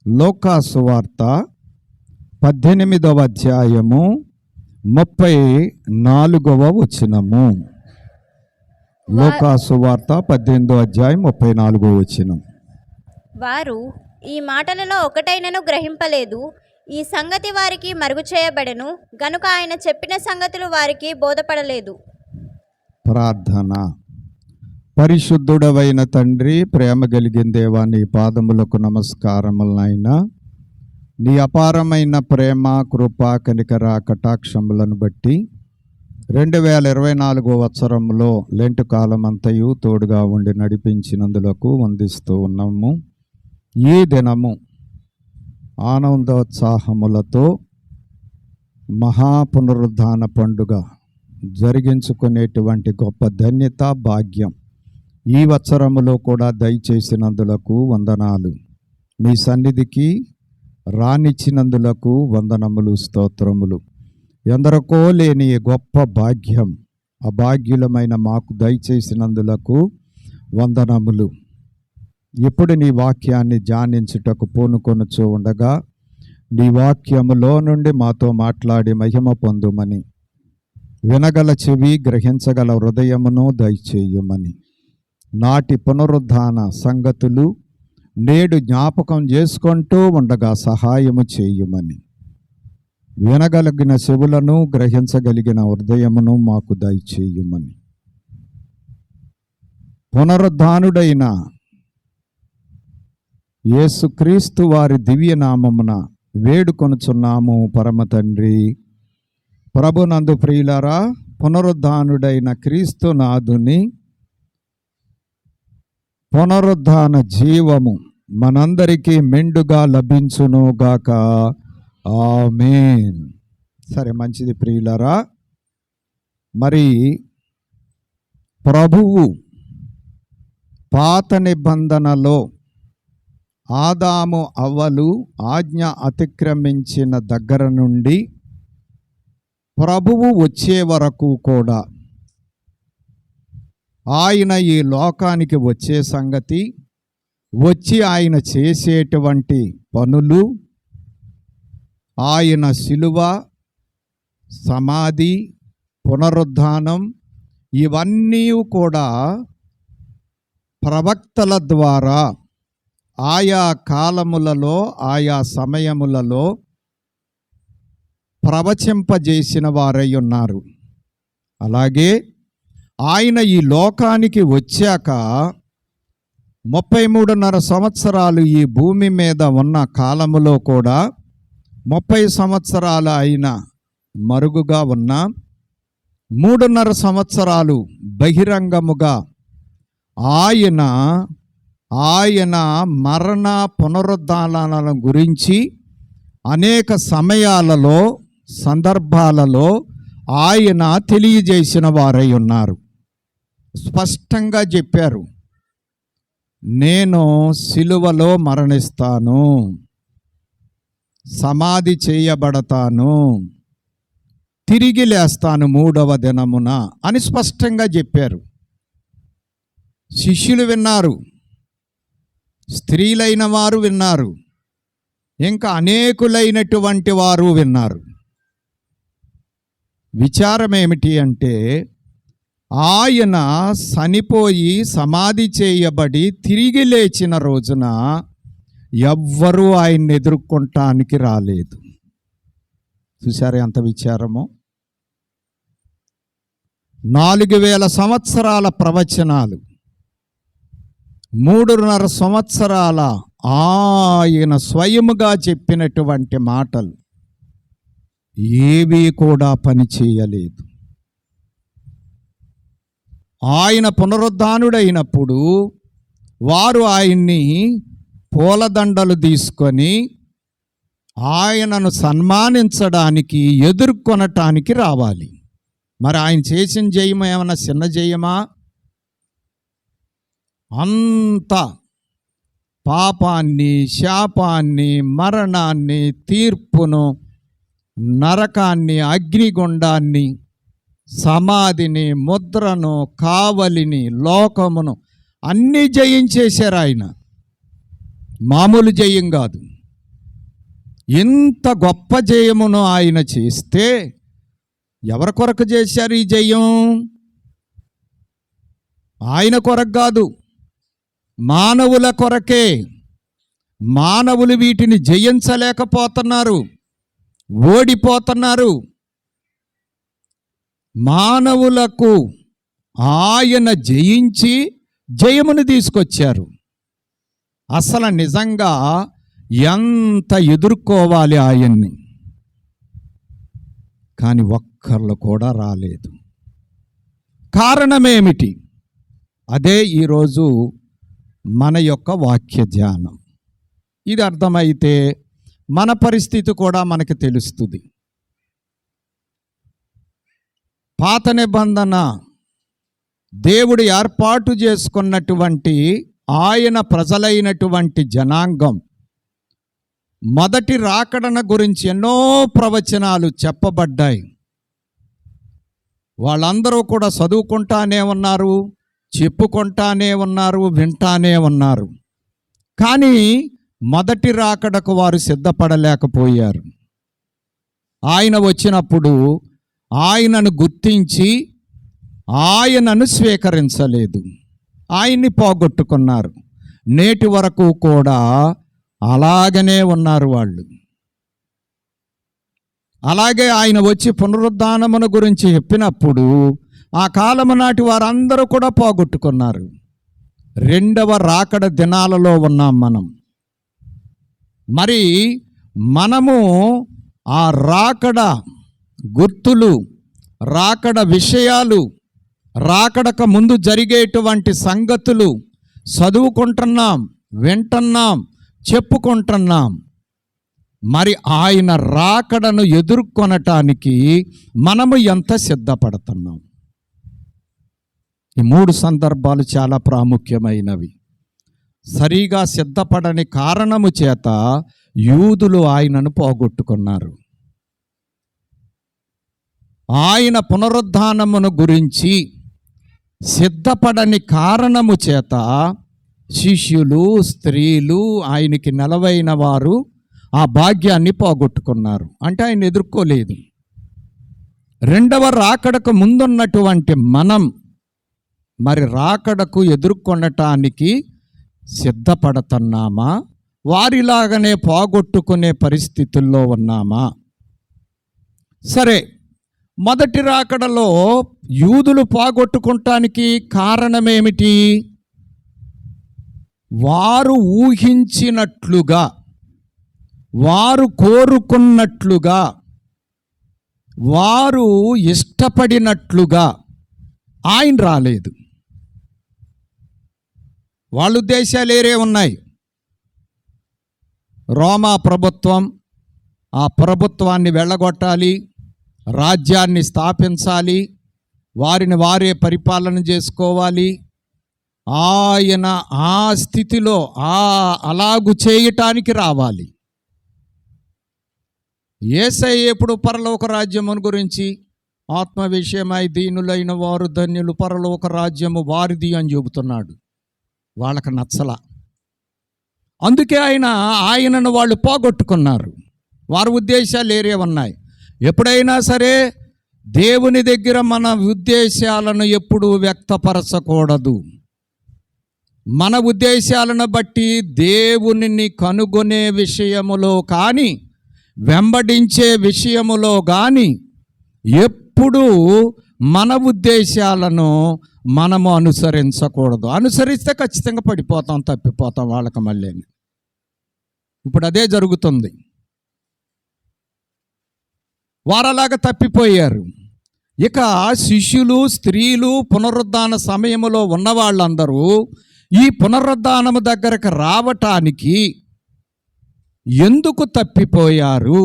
లూకాసు వార్త 18వ అధ్యాయము 34వ వచనము. లూకాసు వార్త 18వ అధ్యాయం 34వ వచనం. వారు ఈ మాటలలో ఒకటైనను గ్రహింపలేదు. ఈ సంగతి వారికి మరుగు చేయబడెను గనుక ఆయన చెప్పిన సంగతులు వారికి బోధపడలేదు. ప్రార్థన. పరిశుద్ధుడవైన తండ్రి, ప్రేమ కలిగిన దేవా, నీ పాదములకు నమస్కారములనైనా. నీ అపారమైన ప్రేమ, కృప, కనికర, కటాక్షములను బట్టి 2024 సంవత్సరంలో లెంటు కాలం అంతయు తోడుగా ఉండి నడిపించినందులకు వందిస్తూ ఉన్నాము. ఈ దినము ఆనందోత్సాహములతో మహాపునరుద్ధాన పండుగ జరిగించుకునేటువంటి గొప్ప ధన్యత, భాగ్యం ఈ వత్సరములో కూడా దయచేసినందులకు వందనాలు. మీ సన్నిధికి రానిచ్చినందులకు వందనములు, స్తోత్రములు. ఎందరికో లేని గొప్ప భాగ్యం అభాగ్యులమైన మాకు దయచేసినందులకు వందనములు. ఇప్పుడు నీ వాక్యాన్ని ధ్యానించుటకు పూనుకొనుచూ ఉండగా నీ వాక్యములో నుండి మాతో మాట్లాడి మహిమ పొందుమని, వినగల చెవి, గ్రహించగల హృదయమును దయచేయుమని, నాటి పునరుద్ధాన సంగతులు నేడు జ్ఞాపకం చేసుకుంటూ ఉండగా సహాయము చేయుమని, వినగలిగిన చెవులను, గ్రహించగలిగిన హృదయమును మాకు దయచేయుమని, పునరుద్ధానుడైన యేసుక్రీస్తు వారి దివ్యనామమున వేడుకొనుచున్నాము పరమ తండ్రి. ప్రభునందు ప్రియులారా, పునరుద్ధానుడైన క్రీస్తు నాథుని పునరుద్ధాన జీవము మనందరికీ మెండుగా లభించునుగాక. ఆమేన్. సరే, మంచిది ప్రియులారా. మరి ప్రభువు పాత నిబంధనలో ఆదాము అవ్వలు ఆజ్ఞ అతిక్రమించిన దగ్గర నుండి ప్రభువు వచ్చే వరకు కూడా ఆయన ఈ లోకానికి వచ్చే సంగతి, వచ్చి ఆయన చేసేటువంటి పనులు, ఆయన శిలువ, సమాధి, పునరుద్ధానం ఇవన్నీ కూడా ప్రవక్తల ద్వారా ఆయా కాలములలో, ఆయా సమయములలో ప్రవచింపజేసిన వారై ఉన్నారు. అలాగే ఆయన ఈ లోకానికి వచ్చాక 33.5 సంవత్సరాలు ఈ భూమి మీద ఉన్న కాలములో కూడా 30 సంవత్సరాలు ఆయన మరుగుగా ఉన్న 3.5 సంవత్సరాలు బహిరంగముగా ఆయన మరణ పునరుద్ధానాల గురించి అనేక సమయాలలో, సందర్భాలలో ఆయన తెలియజేసిన వారై ఉన్నారు. స్పష్టంగా చెప్పారు, నేను సిలువలో మరణిస్తాను, సమాధి చేయబడతాను, తిరిగి లేస్తాను 3వ దినమున అని స్పష్టంగా చెప్పారు. శిష్యులు విన్నారు, స్త్రీలైన వారు విన్నారు, ఇంకా అనేకులైనటువంటి వారు విన్నారు. విచారం ఏమిటి అంటే, ఆయన చనిపోయి సమాధి చేయబడి తిరిగి లేచిన రోజున ఎవ్వరూ ఆయన్ని ఎదుర్కొనటానికి రాలేదు. చూసారా ఎంత విచారమో? 4000 సంవత్సరాల ప్రవచనాలు, 3.5 సంవత్సరాల ఆయన స్వయముగా చెప్పినటువంటి మాటలు ఏవీ కూడా పని చేయలేదు. ఆయన పునరుద్ధానుడైనప్పుడు వారు ఆయన్ని పూలదండలు తీసుకొని ఆయనను సన్మానించడానికి, ఎదుర్కొనటానికి రావాలి. మరి ఆయన చేసిన జయము ఏమన్నా చిన్న జయమా? అంత పాపాన్ని, శాపాన్ని, మరణాన్ని, తీర్పును, నరకాన్ని, అగ్నిగుండాన్ని, సమాధిని, ముద్రను, కావలిని, లోకమును అన్నీ జయించేశారు ఆయన. మామూలు జయం కాదు. ఇంత గొప్ప జయమును ఆయన చేస్తే ఎవరి కొరకు చేశారు ఈ జయం? ఆయన కొరకు కాదు, మానవుల కొరకే. మానవులు వీటిని జయించలేకపోతున్నారు, ఓడిపోతున్నారు. మానవులకు ఆయన జయించి జయమును తీసుకొచ్చారు. అసలు నిజంగా ఎంత ఎదుర్కోవాలి ఆయన్ని, కానీ ఒక్కళ్ళు కూడా రాలేదు. కారణమేమిటి? అదే ఈరోజు మన యొక్క వాక్య ధ్యానం. ఇది అర్థమైతే మన పరిస్థితి కూడా మనకి తెలుస్తుంది. పాత నిబంధన దేవుడు ఏర్పాటు చేసుకున్నటువంటి ఆయన ప్రజలైనటువంటి జనాంగం మొదటి రాకడన గురించి ఎన్నో ప్రవచనాలు చెప్పబడ్డాయి. వాళ్ళందరూ కూడా చదువుకుంటానే ఉన్నారు, చెప్పుకుంటానే ఉన్నారు, వింటానే ఉన్నారు. కానీ మొదటి రాకడకు వారు సిద్ధపడలేకపోయారు. ఆయన వచ్చినప్పుడు ఆయనను గుర్తించి ఆయనను స్వీకరించలేదు, ఆయన్ని పోగొట్టుకున్నారు. నేటి వరకు కూడా అలాగనే ఉన్నారు వాళ్ళు. అలాగే ఆయన వచ్చి పునరుద్ధానమును గురించి చెప్పినప్పుడు ఆ కాలము నాటి వారందరూ కూడా పోగొట్టుకున్నారు. రెండవ రాకడ దినాలలో ఉన్నాం మనం. మరి మనము ఆ రాకడ గుర్తులు, రాకడ విషయాలు, రాకడకు ముందు జరిగేటువంటి సంగతులు చదువుకుంటున్నాం, వింటున్నాం, చెప్పుకుంటున్నాం. మరి ఆయన రాకడను ఎదుర్కొనటానికి మనము ఎంత సిద్ధపడుతున్నాం? ఈ 3 సందర్భాలు చాలా ప్రాముఖ్యమైనవి. సరిగా సిద్ధపడని కారణము చేత యూదులు ఆయనను పోగొట్టుకున్నారు. ఆయన పునరుద్ధానమును గురించి సిద్ధపడని కారణము చేత శిష్యులు, స్త్రీలు, ఆయనకి నెలవైన వారు ఆ భాగ్యాన్ని పోగొట్టుకున్నారు. అంటే ఆయన ఎదుర్కోలేదు. రెండవ రాకడకు ముందున్నటువంటి మనం మరి రాకడకు ఎదుర్కొనటానికి సిద్ధపడుతున్నామా? వారిలాగానే పోగొట్టుకునే పరిస్థితుల్లో ఉన్నామా? సరే, మొదటి రాకడలో యూదులు పోగొట్టుకుంటానికి కారణమేమిటి? వారు ఊహించినట్లుగా, వారు కోరుకున్నట్లుగా, వారు ఇష్టపడినట్లుగా ఆయన రాలేదు. వాళ్ళ ఉద్దేశాలు ఏరే ఉన్నాయి. రోమా ప్రభుత్వం, ఆ ప్రభుత్వాన్ని వెళ్ళగొట్టాలి, రాజ్యాన్ని స్థాపించాలి, వారిని వారే పరిపాలన చేసుకోవాలి. ఆయన ఆ స్థితిలో అలాగు చేయటానికి రావాలి. యేసయ్య ఎప్పుడు పరలోక రాజ్యమును గురించి ఆత్మ విషయమై దీనులైన వారు ధన్యులు, పరలోక రాజ్యము వారిది అని చెబుతున్నాడు. వాళ్ళకి నచ్చలా. అందుకే ఆయనను వాళ్ళు పోగొట్టుకున్నారు. వారి ఉద్దేశాలు ఏరే ఉన్నాయి. ఎప్పుడైనా సరే దేవుని దగ్గర మన ఉద్దేశాలను ఎప్పుడూ వ్యక్తపరచకూడదు. మన ఉద్దేశాలను బట్టి దేవునిని కనుగొనే విషయములో కానీ, వెంబడించే విషయములో కానీ ఎప్పుడూ మన ఉద్దేశాలను మనము అనుసరించకూడదు. అనుసరిస్తే ఖచ్చితంగా పడిపోతాం, తప్పిపోతాం వాళ్ళకి మళ్ళీ. ఇప్పుడు అదే జరుగుతుంది. వారలాగా తప్పిపోయారు. ఇక శిష్యులు, స్త్రీలు పునరుద్ధాన సమయములో ఉన్న వాళ్ళందరూ ఈ పునరుద్ధానము దగ్గరకు రావటానికి ఎందుకు తప్పిపోయారు?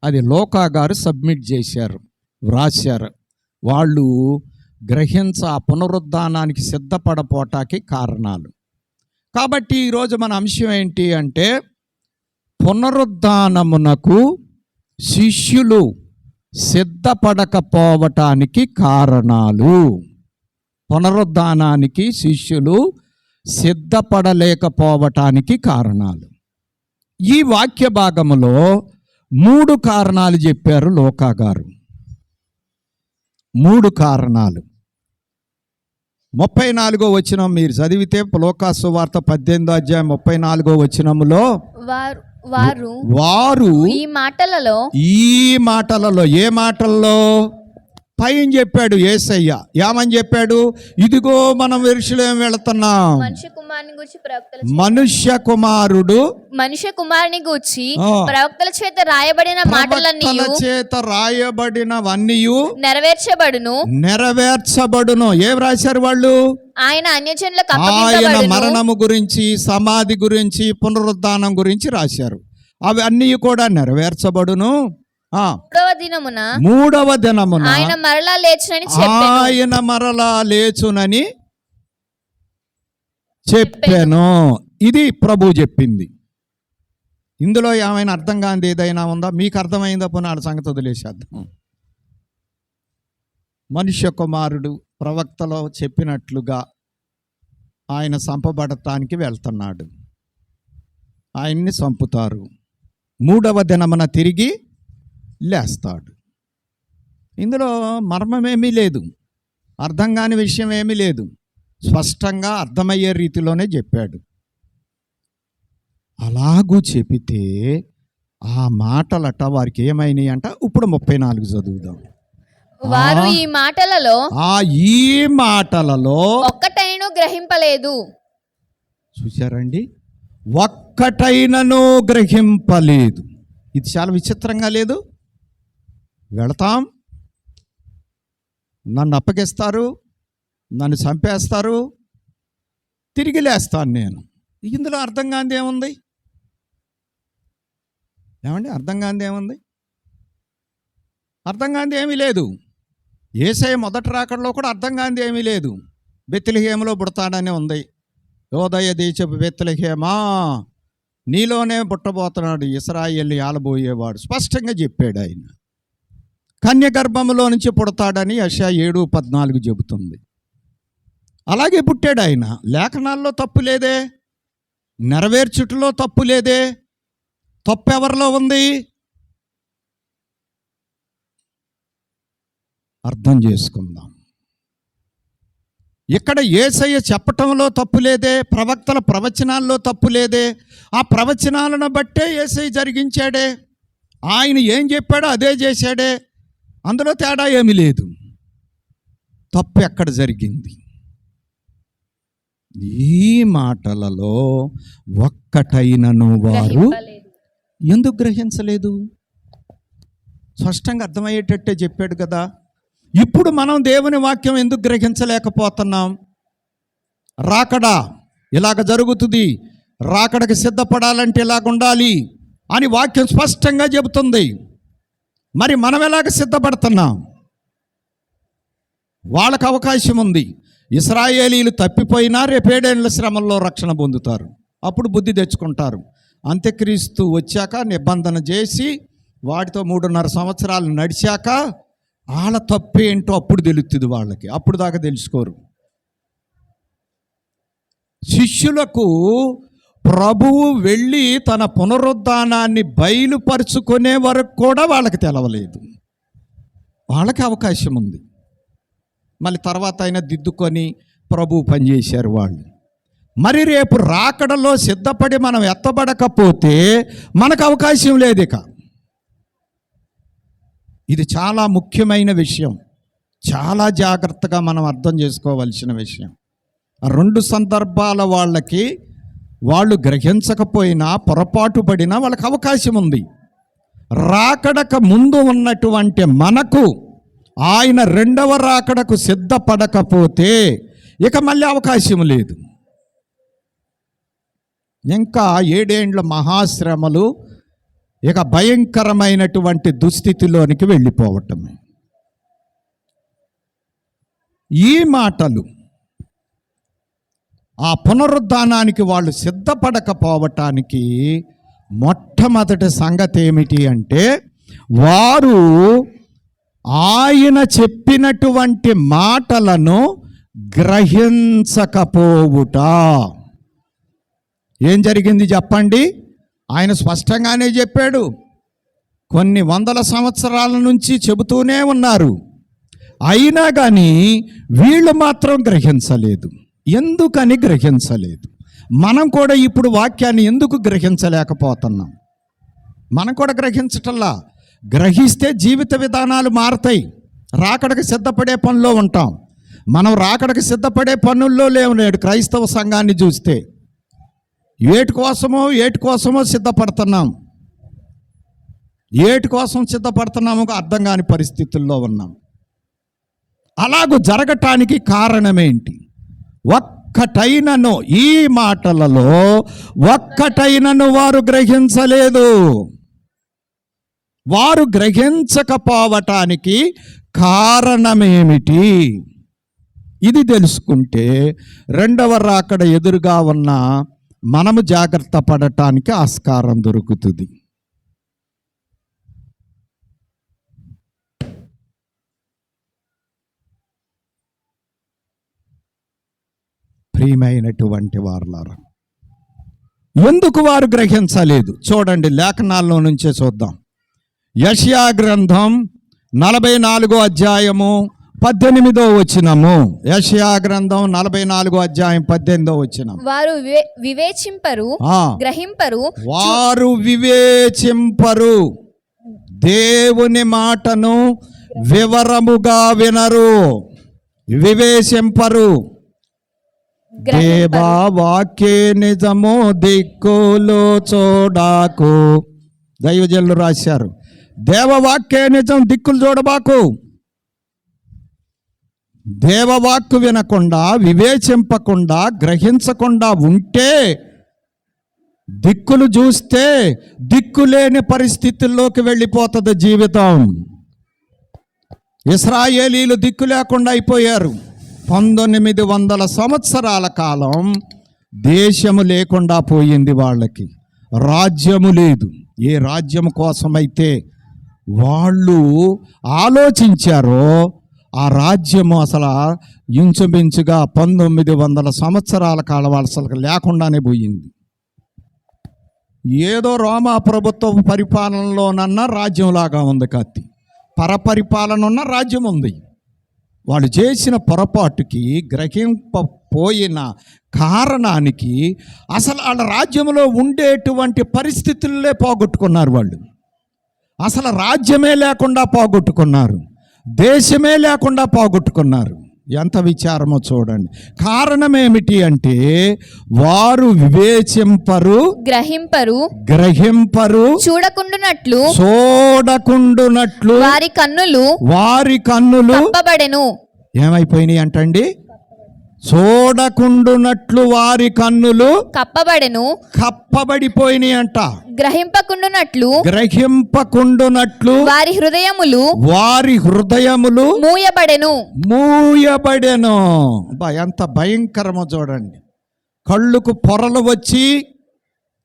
అది లోకా గారు సబ్మిట్ చేశారు, వ్రాశారు. వాళ్ళు ఆ పునరుద్ధానానికి సిద్ధపడపోటానికి కారణాలు. కాబట్టి ఈరోజు మన అంశం ఏంటి అంటే, పునరుద్ధానమునకు శిష్యులు సిద్ధపడకపోవటానికి కారణాలు. పునరుద్ధానానికి శిష్యులు సిద్ధపడలేకపోవటానికి కారణాలు. ఈ వాక్య భాగములో 3 కారణాలు చెప్పారు లోకా గారు. 3 కారణాలు. 34వ వచనం మీరు చదివితే లోకా సువార్త 18వ అధ్యాయం 34వ వచనములో వారు ఈ మాటలలో ఏ మాటల్లో పైన చెప్పాడు యేసయ్య. ఏమని చెప్పాడు? ఇదిగో మనం యెరూషలేము వెళుతున్నాం, మనుష్య కుమారుని గూర్చి ప్రవక్తల చేత రాయబడినవన్నీ నెరవేర్చబడును. ఏం రాశారు వాళ్ళు? ఆయన మరణము గురించి, సమాధి గురించి, పునరుద్ధానం గురించి రాశారు. అవి అన్నీ కూడా నెరవేర్చబడును. 3వ దినమున ఆయన మరలా లేచునని చెప్పాను. ఇది ప్రభు చెప్పింది. ఇందులో ఏమైనా అర్థం కానిది ఏదైనా ఉందా? మీకు అర్థమైందా? పునాడు సంగతి వదిలేసేద్దాం. మనుష్య కుమారుడు ప్రవక్తలో చెప్పినట్లుగా ఆయన చంపబడటానికి వెళ్తున్నాడు. ఆయన్ని చంపుతారు. 3వ దినమున తిరిగి లేస్తాడు. ఇందులో మర్మమేమీ లేదు, అర్థం కాని విషయం ఏమీ లేదు. స్పష్టంగా అర్థమయ్యే రీతిలోనే చెప్పాడు. అలాగూ చెబితే ఆ మాటలట వారికి ఏమైనాయి అంట. ఇప్పుడు 34 చదువుదాం. వారు ఈ మాటలలో ఒక్కటైనను గ్రహింపలేదు. చూశారండి, ఒక్కటైనను గ్రహింపలేదు. ఇది చాలా విచిత్రంగా లేదు? వెళతాం, నన్ను అప్పగిస్తారు, నన్ను చంపేస్తారు, తిరిగి లేస్తాను నేను. ఇందులో అర్థం కానిది ఏముంది? ఏమండి, అర్థం కానిది ఏముంది? అర్థం కానిది ఏమీ లేదు. యేసయ్య మొదటి రాకడలో కూడా అర్థం కానిది ఏమీ లేదు. బెత్లెహేములో పుడతాడనే ఉంది. యోదయ దేశపు బెత్లెహేమా, నీలోనే పుట్టబోతున్నాడు ఇశ్రాయేలు ఆలబోయేవాడు. స్పష్టంగా చెప్పాడు ఆయన. కన్య గర్భములో నుంచి పుడతాడని యెషయా 7:14 చెబుతుంది. అలాగే పుట్టాడు ఆయన. లేఖనాల్లో తప్పు లేదే, నెరవేర్చుటలో తప్పు లేదే. తప్పు ఎవరిలో ఉంది? అర్థం చేసుకుందాం. ఇక్కడ యేసయ్య చెప్పటంలో తప్పు లేదే, ప్రవక్తల ప్రవచనాల్లో తప్పు లేదే. ఆ ప్రవచనాలను బట్టే యేసయ్య జరిగించాడే. ఆయన ఏం చెప్పాడో అదే చేశాడే. అందులో తేడా ఏమీ లేదు. తప్పు ఎక్కడ జరిగింది? ఈ మాటలలో ఒక్కటైనను వారు ఎందుకు గ్రహించలేదు? స్పష్టంగా అర్థమయ్యేటట్టే చెప్పాడు కదా. ఇప్పుడు మనం దేవుని వాక్యం ఎందుకు గ్రహించలేకపోతున్నాం? రాకడా ఇలాగ జరుగుతుంది, రాకడకి సిద్ధపడాలంటే ఇలాగ ఉండాలి అని వాక్యం స్పష్టంగా చెబుతుంది. మరి మనం ఎలాగ సిద్ధపడుతున్నాం? వాళ్ళకు అవకాశం ఉంది. ఇశ్రాయేలీలు తప్పిపోయినా రేపేడేళ్ల శ్రమల్లో రక్షణ పొందుతారు. అప్పుడు బుద్ధి తెచ్చుకుంటారు. అంత్యక్రీస్తు వచ్చాక నిబంధన చేసి వాటితో 3.5 సంవత్సరాలు నడిచాక వాళ్ళ తప్పేంటో అప్పుడు తెలుస్తుంది వాళ్ళకి. అప్పుడు దాకా తెలుసుకోరు. శిష్యులకు ప్రభువు వెళ్ళి తన పునరుద్ధానాన్ని బయలుపరుచుకునే వరకు కూడా వాళ్ళకి తెలవలేదు. వాళ్ళకి అవకాశం ఉంది. మళ్ళీ తర్వాత అయినా దిద్దుకొని ప్రభువు పనిచేశారు వాళ్ళు. మరి రేపు రాకడలో సిద్ధపడి మనం ఎత్తబడకపోతే మనకు అవకాశం లేదు ఇక. ఇది చాలా ముఖ్యమైన విషయం, చాలా జాగ్రత్తగా మనం అర్థం చేసుకోవాల్సిన విషయం. 2 సందర్భాల వాళ్ళకి వాళ్ళు గ్రహించకపోయినా, పొరపాటు పడినా వాళ్ళకి అవకాశం ఉంది. రాకడక ముందు ఉన్నటువంటి మనకు ఆయన 2వ రాకడకు సిద్ధపడకపోతే ఇక మళ్ళీ అవకాశం లేదు. ఇంకా 7 ఏండ్ల మహాశ్రమలు, ఇక భయంకరమైనటువంటి దుస్థితిలోనికి వెళ్ళిపోవటమే. ఈ మాటలు ఆ పునరుద్ధానానికి వాళ్ళు సిద్ధపడకపోవటానికి మొట్టమొదటి సంగతి ఏమిటి అంటే, వారు ఆయన చెప్పినటువంటి మాటలను గ్రహించకపోవుట. ఏం జరిగింది చెప్పండి? ఆయన స్పష్టంగానే చెప్పాడు. కొన్ని వందల సంవత్సరాల నుంచి చెబుతూనే ఉన్నారు. అయినా కానీ వీళ్ళు మాత్రం గ్రహించలేదు. ఎందుకని గ్రహించలేదు? మనం కూడా ఇప్పుడు వాక్యాన్ని ఎందుకు గ్రహించలేకపోతున్నాం? మనం కూడా గ్రహించటల్లా. గ్రహిస్తే జీవిత విధానాలు మారతాయి. రాకడకు సిద్ధపడే పనిలో ఉంటాం. మనం రాకడకు సిద్ధపడే పనుల్లో లేవు. నేడు క్రైస్తవ సంఘాన్ని చూస్తే ఏటి కోసమో సిద్ధపడుతున్నాం. ఏటి కోసం సిద్ధపడుతున్నామో అర్థం కాని పరిస్థితుల్లో ఉన్నాం. అలాగూ జరగటానికి కారణమేంటి? ఒక్కటైనను, ఈ మాటలలో ఒక్కటైనను వారు గ్రహించలేదు. వారు గ్రహించకపోవటానికి కారణమేమిటి? ఇది తెలుసుకుంటే రెండవ రాకడ ఎదురుగా ఉన్న మనము జాగ్రత్త పడటానికి ఆస్కారం దొరుకుతుంది. ప్రియమైనటువంటి వారలారా, ఎందుకు వారు గ్రహించలేదు? చూడండి, లేఖనాల్లో నుంచే చూద్దాం. యెషయా గ్రంథం 44 అధ్యాయము 18వ వచనము. యెషయా గ్రంథం 44 అధ్యాయం 18వ వచనం. వారు వివేచింపరు, గ్రహింపరు. వారు వివేచింపరు, దేవుని మాటను వివరముగా వినరు. వివేచింపరు. దేవా వాక్యే నిజము దిక్కులు చూడాకు. దైవజనులు రాశారు, దేవవాక్యే నిజం, దిక్కులు చూడబాకు. దేవవాక్కు వినకుండా, వివేచింపకుండా, గ్రహించకుండా ఉంటే, దిక్కులు చూస్తే దిక్కులేని పరిస్థితుల్లోకి వెళ్ళిపోతుంది జీవితం. ఇశ్రాయేలీలు దిక్కు లేకుండా అయిపోయారు. 1900 సంవత్సరాల కాలం దేశము లేకుండా పోయింది వాళ్ళకి. రాజ్యము లేదు. ఏ రాజ్యం కోసమైతే వాళ్ళు ఆలోచించారో ఆ రాజ్యము అసలు ఇంచుమించుగా 1900 సంవత్సరాల కాలం అసలు లేకుండానే పోయింది. ఏదో రోమా ప్రభుత్వం పరిపాలనలోనన్నా రాజ్యంలాగా ఉంది. కత్తి పరపరిపాలన ఉన్న రాజ్యం ఉంది. వాళ్ళు చేసిన పొరపాటుకి, గ్రహింపపోయిన కారణానికి అసలు వాళ్ళ రాజ్యంలో ఉండేటువంటి పరిస్థితులే పోగొట్టుకున్నారు. వాళ్ళు అసలు రాజ్యమే లేకుండా పోగొట్టుకున్నారు. దేశమే లేకుండా పోగొట్టుకున్నారు. ఎంత విచారమో చూడండి. కారణం ఏమిటి అంటే వారు వివేచింపరు, గ్రహింపరు, చూడకుండునట్లు వారి కన్నులు కప్పబడెను. ఏమైపోయినాయి అంటండి? చూడకుండునట్లు వారి కన్నులు కప్పబడిపోయినాయి అంట. గ్రహింపకుండునట్లు వారి హృదయములు మూయబడెను. ఎంత భయంకరమో చూడండి. కళ్ళుకు పొరలు వచ్చి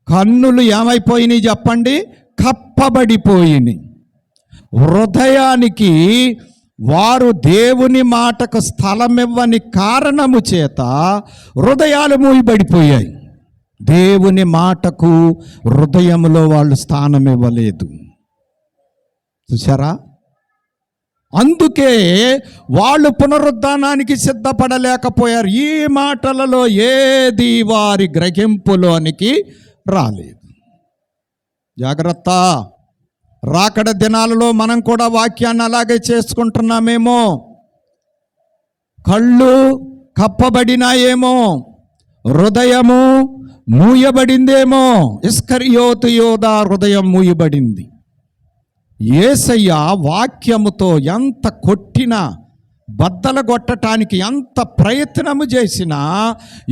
కన్నులు ఏమైపోయినాయి చెప్పండి? కప్పబడిపోయినాయి. హృదయానికి వారు దేవుని మాటకు స్థలమివ్వని కారణము చేత హృదయాలు మూయబడిపోయాయి. దేవుని మాటకు హృదయములో వాళ్ళు స్థానం ఇవ్వలేదు. చూసారా? అందుకే వాళ్ళు పునరుద్ధానానికి సిద్ధపడలేకపోయారు. ఈ మాటలలో ఏది వారి గ్రహింపులోనికి రాలేదు. జాగ్రత్త. రాకడ దినాలలో మనం కూడా వాక్యాన్ని అలాగే చేసుకుంటున్నామేమో. కళ్ళు కప్పబడినాయేమో, హృదయము మూయబడిందేమో. ఇస్కరియోతు యోధా హృదయం మూయబడింది. యేసయ్య వాక్యముతో ఎంత కొట్టినా, బద్దలగొట్టడానికి ఎంత ప్రయత్నము చేసినా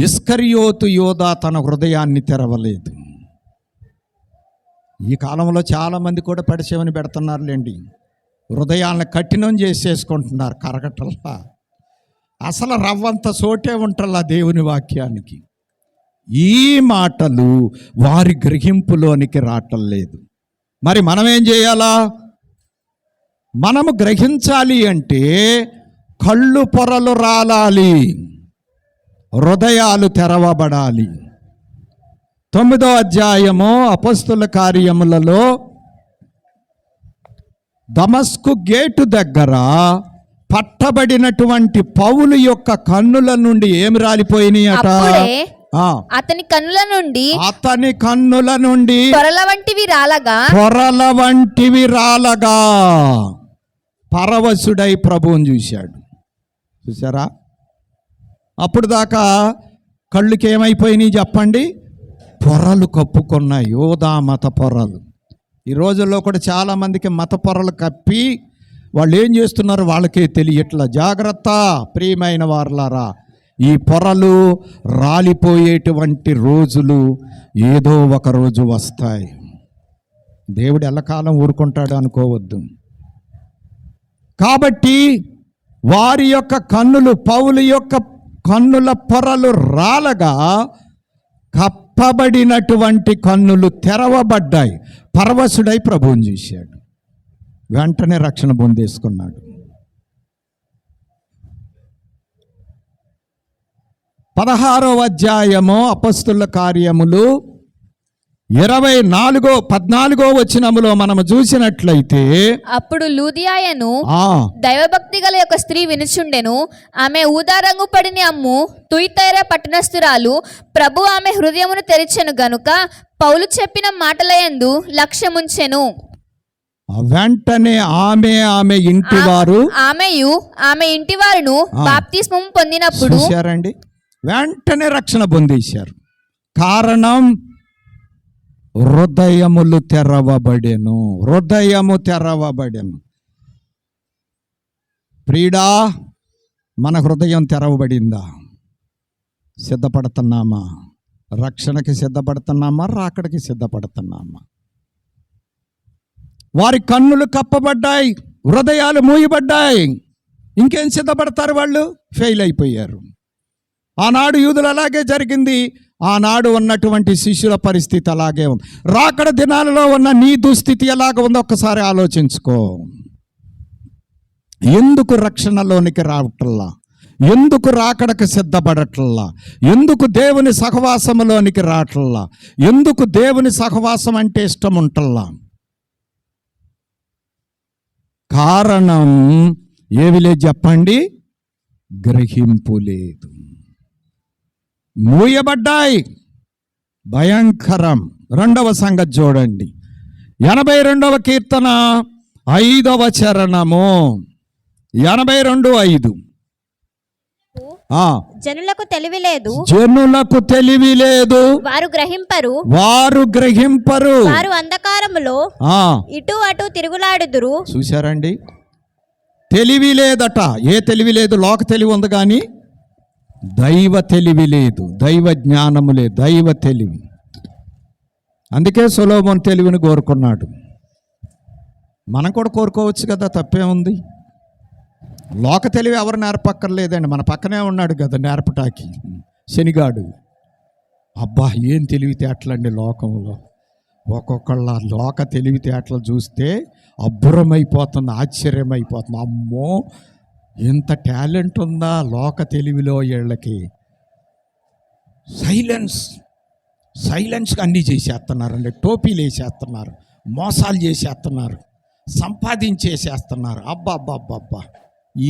ఇస్కరియోతు యోధా తన హృదయాన్ని తెరవలేదు. ఈ కాలంలో చాలామంది కూడా పెడచెవిని పెడుతున్నారులేండి. హృదయాలను కఠినం చేసేసుకుంటున్నారు కరగటల్లా. అసలు రవ్వంత చోటే ఉంటల్లా దేవుని వాక్యానికి. ఈ మాటలు వారి గ్రహింపులోనికి రావటం లేదు. మరి మనం ఏం చేయాలా? మనము గ్రహించాలి అంటే కళ్ళు పొరలు రాలాలి, హృదయాలు తెరవబడాలి. 9వ అధ్యాయము అపొస్తలుల కార్యములలో దమస్కు గేటు దగ్గర పట్టబడినటువంటి పౌలు యొక్క కన్నుల నుండి ఏమి రాలిపోయినాయి అట? అప్పుడే అతని కన్నుల నుండి పొరల వంటివి రాలగా పరవశుడై ప్రభువుని చూశాడు. చూసారా? అప్పుడు దాకా కళ్ళుకి ఏమైపోయినాయి చెప్పండి? పొరలు కప్పుకున్నాయి, యోధా మత పొరలు. ఈ రోజుల్లో కూడా చాలామందికి మత పొరలు కప్పి వాళ్ళు ఏం చేస్తున్నారు వాళ్ళకే తెలియట్లా. జాగ్రత్త ప్రియమైన వారలారా, ఈ పొరలు రాలిపోయేటువంటి రోజులు ఏదో ఒక రోజు వస్తాయి. దేవుడు ఎల్లకాలం ఊరుకుంటాడు అనుకోవద్దు. కాబట్టి వారి యొక్క కన్నులు, పౌలు యొక్క కన్నుల పొరలు రాలగా కప్పబడినటువంటి కన్నులు తెరవబడ్డాయి. పరవశుడై ప్రభువుని చూశాడు, వెంటనే రక్షణ పొందేసుకున్నాడు. 16వ అధ్యాయము అపొస్తలుల కార్యములు 14వ వచనములో మనము చూసినట్లయితే, అప్పుడు లూదియాయను దైవభక్తి గల యొక్క స్త్రీ వినుచుండెను. ఆమె ఊదారంగు పడిన అమ్ము తుయితైర పట్టణస్థురాలు. ప్రభు ఆమె హృదయమును తెరిచెను గనుక పౌలు చెప్పిన మాటలయందు లక్ష్యముంచెను. వెంటనే ఆమె ఇంటి వారును బాప్తిస్మము పొందినప్పుడు చూశారండి, వెంటనే రక్షణ పొందేశారు. కారణం హృదయము తెరవబడెను. ప్రియుడా, మన హృదయం తెరవబడిందా? సిద్ధపడుతున్నామా? రక్షణకి సిద్ధపడుతున్నామా? రాకడికి సిద్ధపడుతున్నామా? వారి కన్నులు కప్పబడ్డాయి, హృదయాలు మూయబడ్డాయి. ఇంకేం సిద్ధపడతారు? వాళ్ళు ఫెయిల్ అయిపోయారు. ఆనాడు యూదులు అలాగే జరిగింది. ఆనాడు ఉన్నటువంటి శిష్యుల పరిస్థితి అలాగే ఉంది. రాకడ దినాలలో ఉన్న నీ దుస్థితి ఎలాగ ఉందో ఒక్కసారి ఆలోచించుకో. ఎందుకు రక్షణలోనికి రావట్లా? ఎందుకు రాకడకు సిద్ధపడట్లా? ఎందుకు దేవుని సహవాసంలోనికి రావట్లా? ఎందుకు దేవుని సహవాసం అంటే ఇష్టం ఉంటల్లా? కారణం ఏవి లేదు చెప్పండి? గ్రహింపు లేదు. మూయబడ్డాయి. భయంకరం. 2వ సంగతి చూడండి, 82వ కీర్తన 5వ చరణము, 82:5. జనులకు తెలివి లేదు, వారు గ్రహింపరు, వారు అంధకారములో ఇటు అటు తిరుగులాడుదురు. చూశారండి? తెలివి లేదట. ఏ తెలివి లేదు? లోక తెలివి ఉంది కానీ దైవ తెలివి లేదు, దైవ జ్ఞానము లేదు, దైవ తెలివి. అందుకే సొలొమోను తెలివిని కోరుకున్నాడు. మనం కూడా కోరుకోవచ్చు కదా, తప్పే ఉంది. లోక తెలివి ఎవరు నేర్పక్కర్లేదండి, మన పక్కనే ఉన్నాడు కదా నేర్పటాకి శనిగాడు. అబ్బా, ఏం తెలివితేటలండి లోకంలో. ఒక్కొక్కళ్ళ లోక తెలివితేటలు చూస్తే అబ్బురమైపోతుంది, ఆశ్చర్యమైపోతుంది. అమ్మో, ఎంత టాలెంట్ ఉందా లోక తెలివిలో వీళ్ళకి. సైలెన్స్గా అన్నీ చేసేస్తున్నారండి. టోపీలు వేసేస్తున్నారు, మోసాలు చేసేస్తున్నారు, సంపాదించేసేస్తున్నారు. అబ్బా,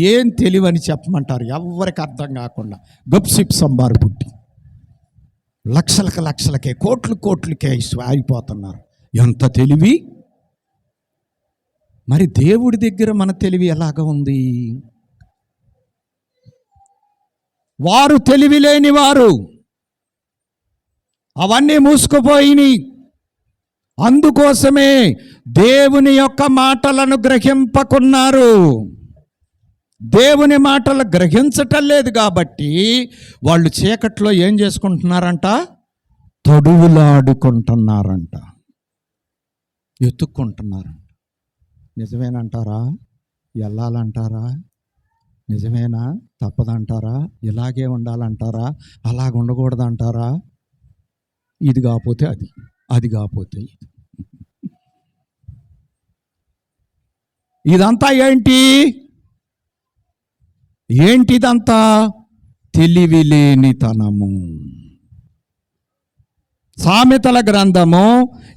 ఏం తెలివని చెప్పమంటారు? ఎవరికి అర్థం కాకుండా గప్సిప్ సంబారు పుట్టి లక్షలకే కోట్లకే అయిపోతున్నారు. ఎంత తెలివి! మరి దేవుడి దగ్గర మన తెలివి ఎలాగ ఉంది? వారు తెలివి లేని వారు, అవన్నీ మూసుకుపోయినాయి. అందుకోసమే దేవుని యొక్క మాటలను గ్రహింపకున్నారు. దేవుని మాటలు గ్రహించటం లేదు కాబట్టి వాళ్ళు చీకట్లో ఏం చేసుకుంటున్నారంట? తొడువులాడుకుంటున్నారంట, ఎత్తుక్కుంటున్నారంట. నిజమేనంటారా? వెళ్ళాలంటారా? నిజమేనా? తప్పదంటారా? ఇలాగే ఉండాలంటారా? అలాగ ఉండకూడదంటారా? ఇది కాకపోతే అది, అది కాకపోతే ఇది. ఇదంతా ఏంటిదంతా? తెలివిలేనితనము. సామెతల గ్రంథము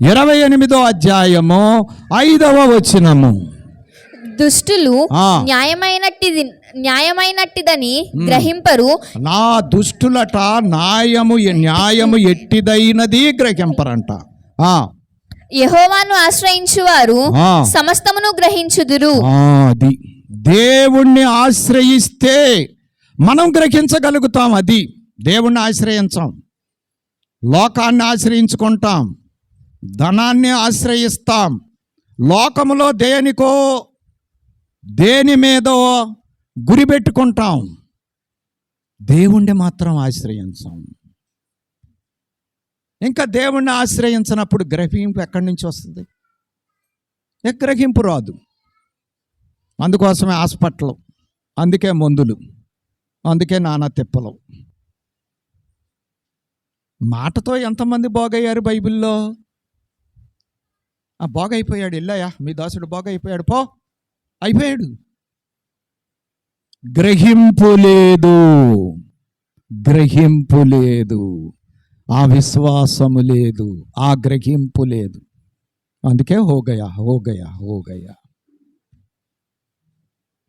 28వ అధ్యాయము 5వ వచనము. దుష్టులు ఆ. న్యాయమైనట్టిదని గ్రహింపరు. నా దుష్టులట న్యాయము ఎట్టిదైనది గ్రహింపరంట. యెహోవాను ఆశ్రయించువారు ఆ. సమస్తమును గ్రహించుదురు. అది దేవుణ్ణి ఆశ్రయిస్తే మనం గ్రహించగలుగుతాం. అది దేవుణ్ణి ఆశ్రయించాం, లోకాన్ని ఆశ్రయించుకుంటాం, ధనాన్ని ఆశ్రయిస్తాం, లోకములో దేని మీదో గురి పెట్టుకుంటాం, దేవుణ్ణి మాత్రం ఆశ్రయించాం. ఇంకా దేవుణ్ణి ఆశ్రయించినప్పుడు గ్రహింపు ఎక్కడి నుంచి వస్తుంది? గ్రహింపు రాదు. అందుకోసమే హాస్పిటల్, అందుకే మందులు, అందుకే నానా తిప్పలు. మాటతో ఎంతమంది బాగయ్యారు బైబిల్లో? బాగైపోయాడు, వెళ్ళాయా మీ దాసుడు బాగైపోయాడు, పో అయిపోయాడు. గ్రహింపు లేదు, ఆ విశ్వాసము లేదు, ఆ గ్రహింపు లేదు. అందుకే హోగయా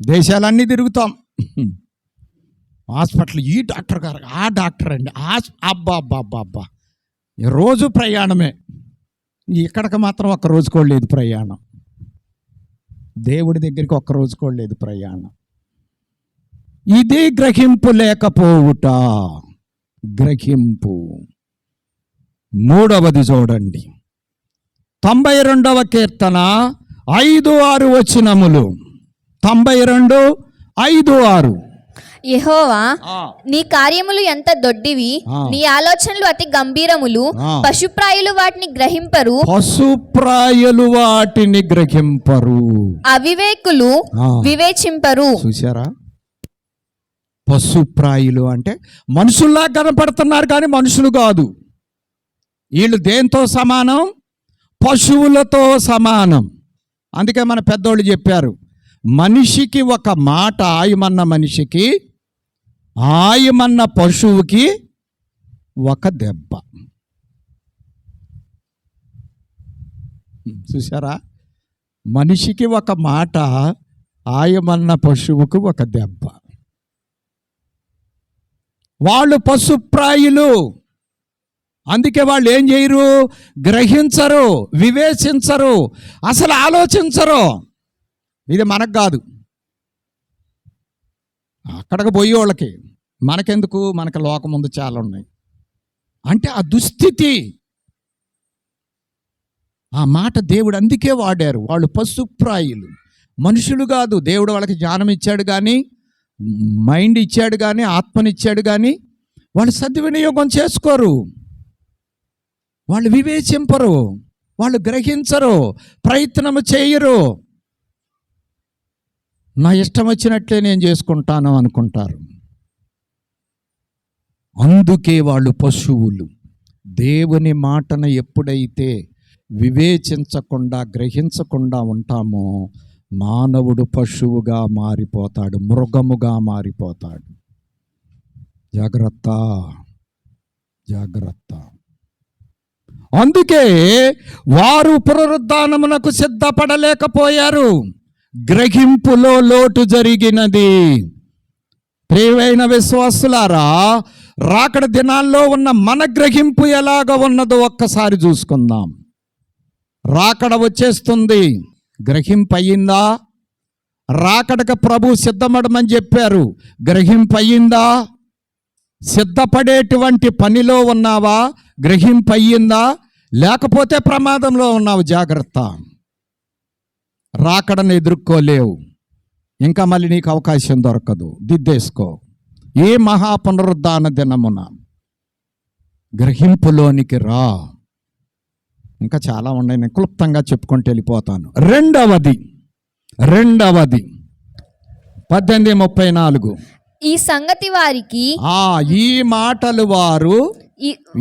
దేశాలన్నీ తిరుగుతాం. హాస్పిటల్, ఈ డాక్టర్ గారు, ఆ డాక్టర్ అండి, అబ్బా రోజు ప్రయాణమే. ఇక్కడికి మాత్రం ఒక్క రోజు కూడా లేదు ప్రయాణం. దేవుడి దగ్గరికి ఒక్క రోజు కూడా లేదు ప్రయాణం. ఇది గ్రహింపు లేకపోవుట. గ్రహింపు. 3వది చూడండి, 92వ కీర్తన 5-6 వచనములు. 92:5-6. యెహోవా, నీ కార్యములు ఎంత దొడ్డివి, నీ ఆలోచనలు అతి గంభీరములు. పశుప్రాయులు వాటిని గ్రహింపరు, అవివేకులు వివేచింపరు. చూసారా? పశుప్రాయులు అంటే మనుషుల్లా కనపడుతున్నారు కానీ మనుషులు కాదు. వీళ్ళు దేంతో సమానం? పశువులతో సమానం. అందుకే మన పెద్దోళ్ళు చెప్పారు, మనిషికి ఒక మాట ఆయమన్న మనిషికి, ఆయమన్న పశువుకి ఒక దెబ్బ. చూసారా? మనిషికి ఒక మాట, ఆయమన్న పశువుకు ఒక దెబ్బ. వాళ్ళు పశుప్రాయులు. అందుకే వాళ్ళు ఏం చేయరు? గ్రహించరు, వివేచించరు, అసలు ఆలోచించరు. ఇది మనకు కాదు, అక్కడికి పోయే వాళ్ళకి. మనకెందుకు? మనకు లోకం ముందు చాలా ఉన్నాయి. అంటే ఆ దుస్థితి, ఆ మాట దేవుడు అందుకే వాడారు. వాళ్ళు పశుప్రాయులు, మనుషులు కాదు. దేవుడు వాళ్ళకి జ్ఞానం ఇచ్చాడు కానీ, మైండ్ ఇచ్చాడు కానీ, ఆత్మనిచ్చాడు కానీ వాళ్ళు సద్వినియోగం చేసుకోరు, వాళ్ళు వివేచింపరు, వాళ్ళు గ్రహించరు, ప్రయత్నము చేయరు. నా ఇష్టం వచ్చినట్లే నేను చేసుకుంటాను అనుకుంటారు. అందుకే వాళ్ళు పశువులు. దేవుని మాటను ఎప్పుడైతే వివేచించకుండా, గ్రహించకుండా ఉంటామో మానవుడు పశువుగా మారిపోతాడు, మృగముగా మారిపోతాడు. జాగ్రత్త. అందుకే వారు పునరుద్ధానమునకు సిద్ధపడలేకపోయారు. గ్రహింపులో లోటు జరిగినది. ప్రియమైన విశ్వాసులారా, రాకడ దినాల్లో ఉన్న మన గ్రహింపు ఎలాగ ఉన్నదో ఒక్కసారి చూసుకుందాం. రాకడ వచ్చేస్తుంది, గ్రహింపు అయ్యిందా? రాకడకు ప్రభు సిద్ధపడమని చెప్పారు, గ్రహింపు అయ్యిందా? సిద్ధపడేటువంటి పనిలో ఉన్నావా? గ్రహింపు అయ్యిందా? లేకపోతే ప్రమాదంలో ఉన్నావు. జాగ్రత్త. రాకడను ఎదుర్కోలేవు, ఇంకా మళ్ళీ నీకు అవకాశం దొరకదు. దిద్దేసుకో. ఏ మహాపునరుద్ధాన దినమున గ్రహింపులోనికి రా. ఇంకా చాలా ఉన్నాయి, నేను క్లుప్తంగా చెప్పుకుంటూ వెళ్ళిపోతాను. రెండవది 18:34. ఈ సంగతి వారికి, ఈ మాటలు వారు,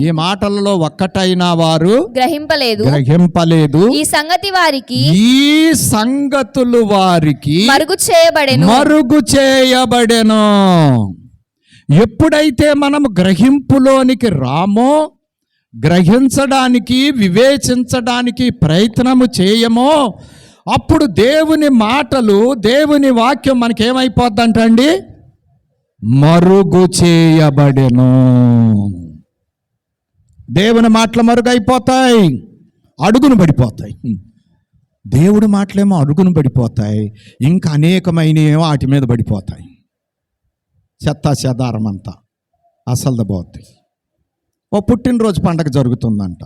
ఈ మాటలలో ఒక్కటైనా వారు గ్రహింపలేదు. ఈ సంగతి వారికి, ఈ సంగతులు వారికి మరుగు చేయబడెను. ఎప్పుడైతే మనం గ్రహింపులోనికి రామో గ్రహించడానికి, వివేచించడానికి ప్రయత్నము చేయమో అప్పుడు దేవుని మాటలు, దేవుని వాక్యం మనకేమైపోద్దంటండి? మరుగు చేయబడెను. దేవుని మాటలు మరుగైపోతాయి, అడుగును పడిపోతాయి. దేవుడి మాటలేమో అడుగును పడిపోతాయి, ఇంకా అనేకమైనవేమో వాటి మీద పడిపోతాయి. చెత్త చెదారం అంతా అసలు పోతాయి. ఓ పుట్టినరోజు పండగ జరుగుతుందంట.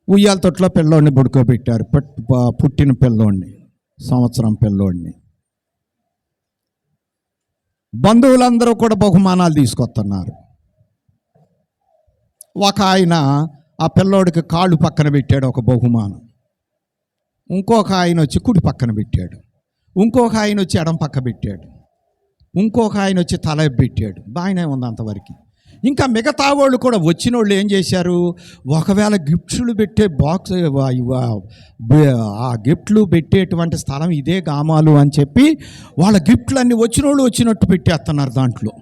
ఉయ్యాల తొట్లో పిల్లోడిని పడుకోబెట్టారు, పుట్టిన పిల్లోడిని, సంవత్సరం పిల్లోడిని. బంధువులందరూ కూడా బహుమానాలు తీసుకొస్తున్నారు. ఒక ఆయన ఆ పిల్లోడికి కాళ్ళు పక్కన పెట్టాడు, ఒక బహుమానం. ఇంకొక ఆయన వచ్చి కుడి పక్కన పెట్టాడు, ఇంకొక ఆయన వచ్చి ఎడం పక్క పెట్టాడు, ఇంకొక ఆయన వచ్చి తల పెట్టాడు. బాగానే ఉంది అంతవరకు. ఇంకా మిగతా వాళ్ళు కూడా వచ్చిన వాళ్ళు ఏం చేశారు, ఒకవేళ గిఫ్ట్లు పెట్టే బాక్స్, ఆ గిఫ్ట్లు పెట్టేటువంటి స్థలం ఇదే గామాలు అని చెప్పి వాళ్ళ గిఫ్ట్లన్నీ వచ్చిన వాళ్ళు వచ్చినట్టు పెట్టేస్తున్నారు. దాంట్లో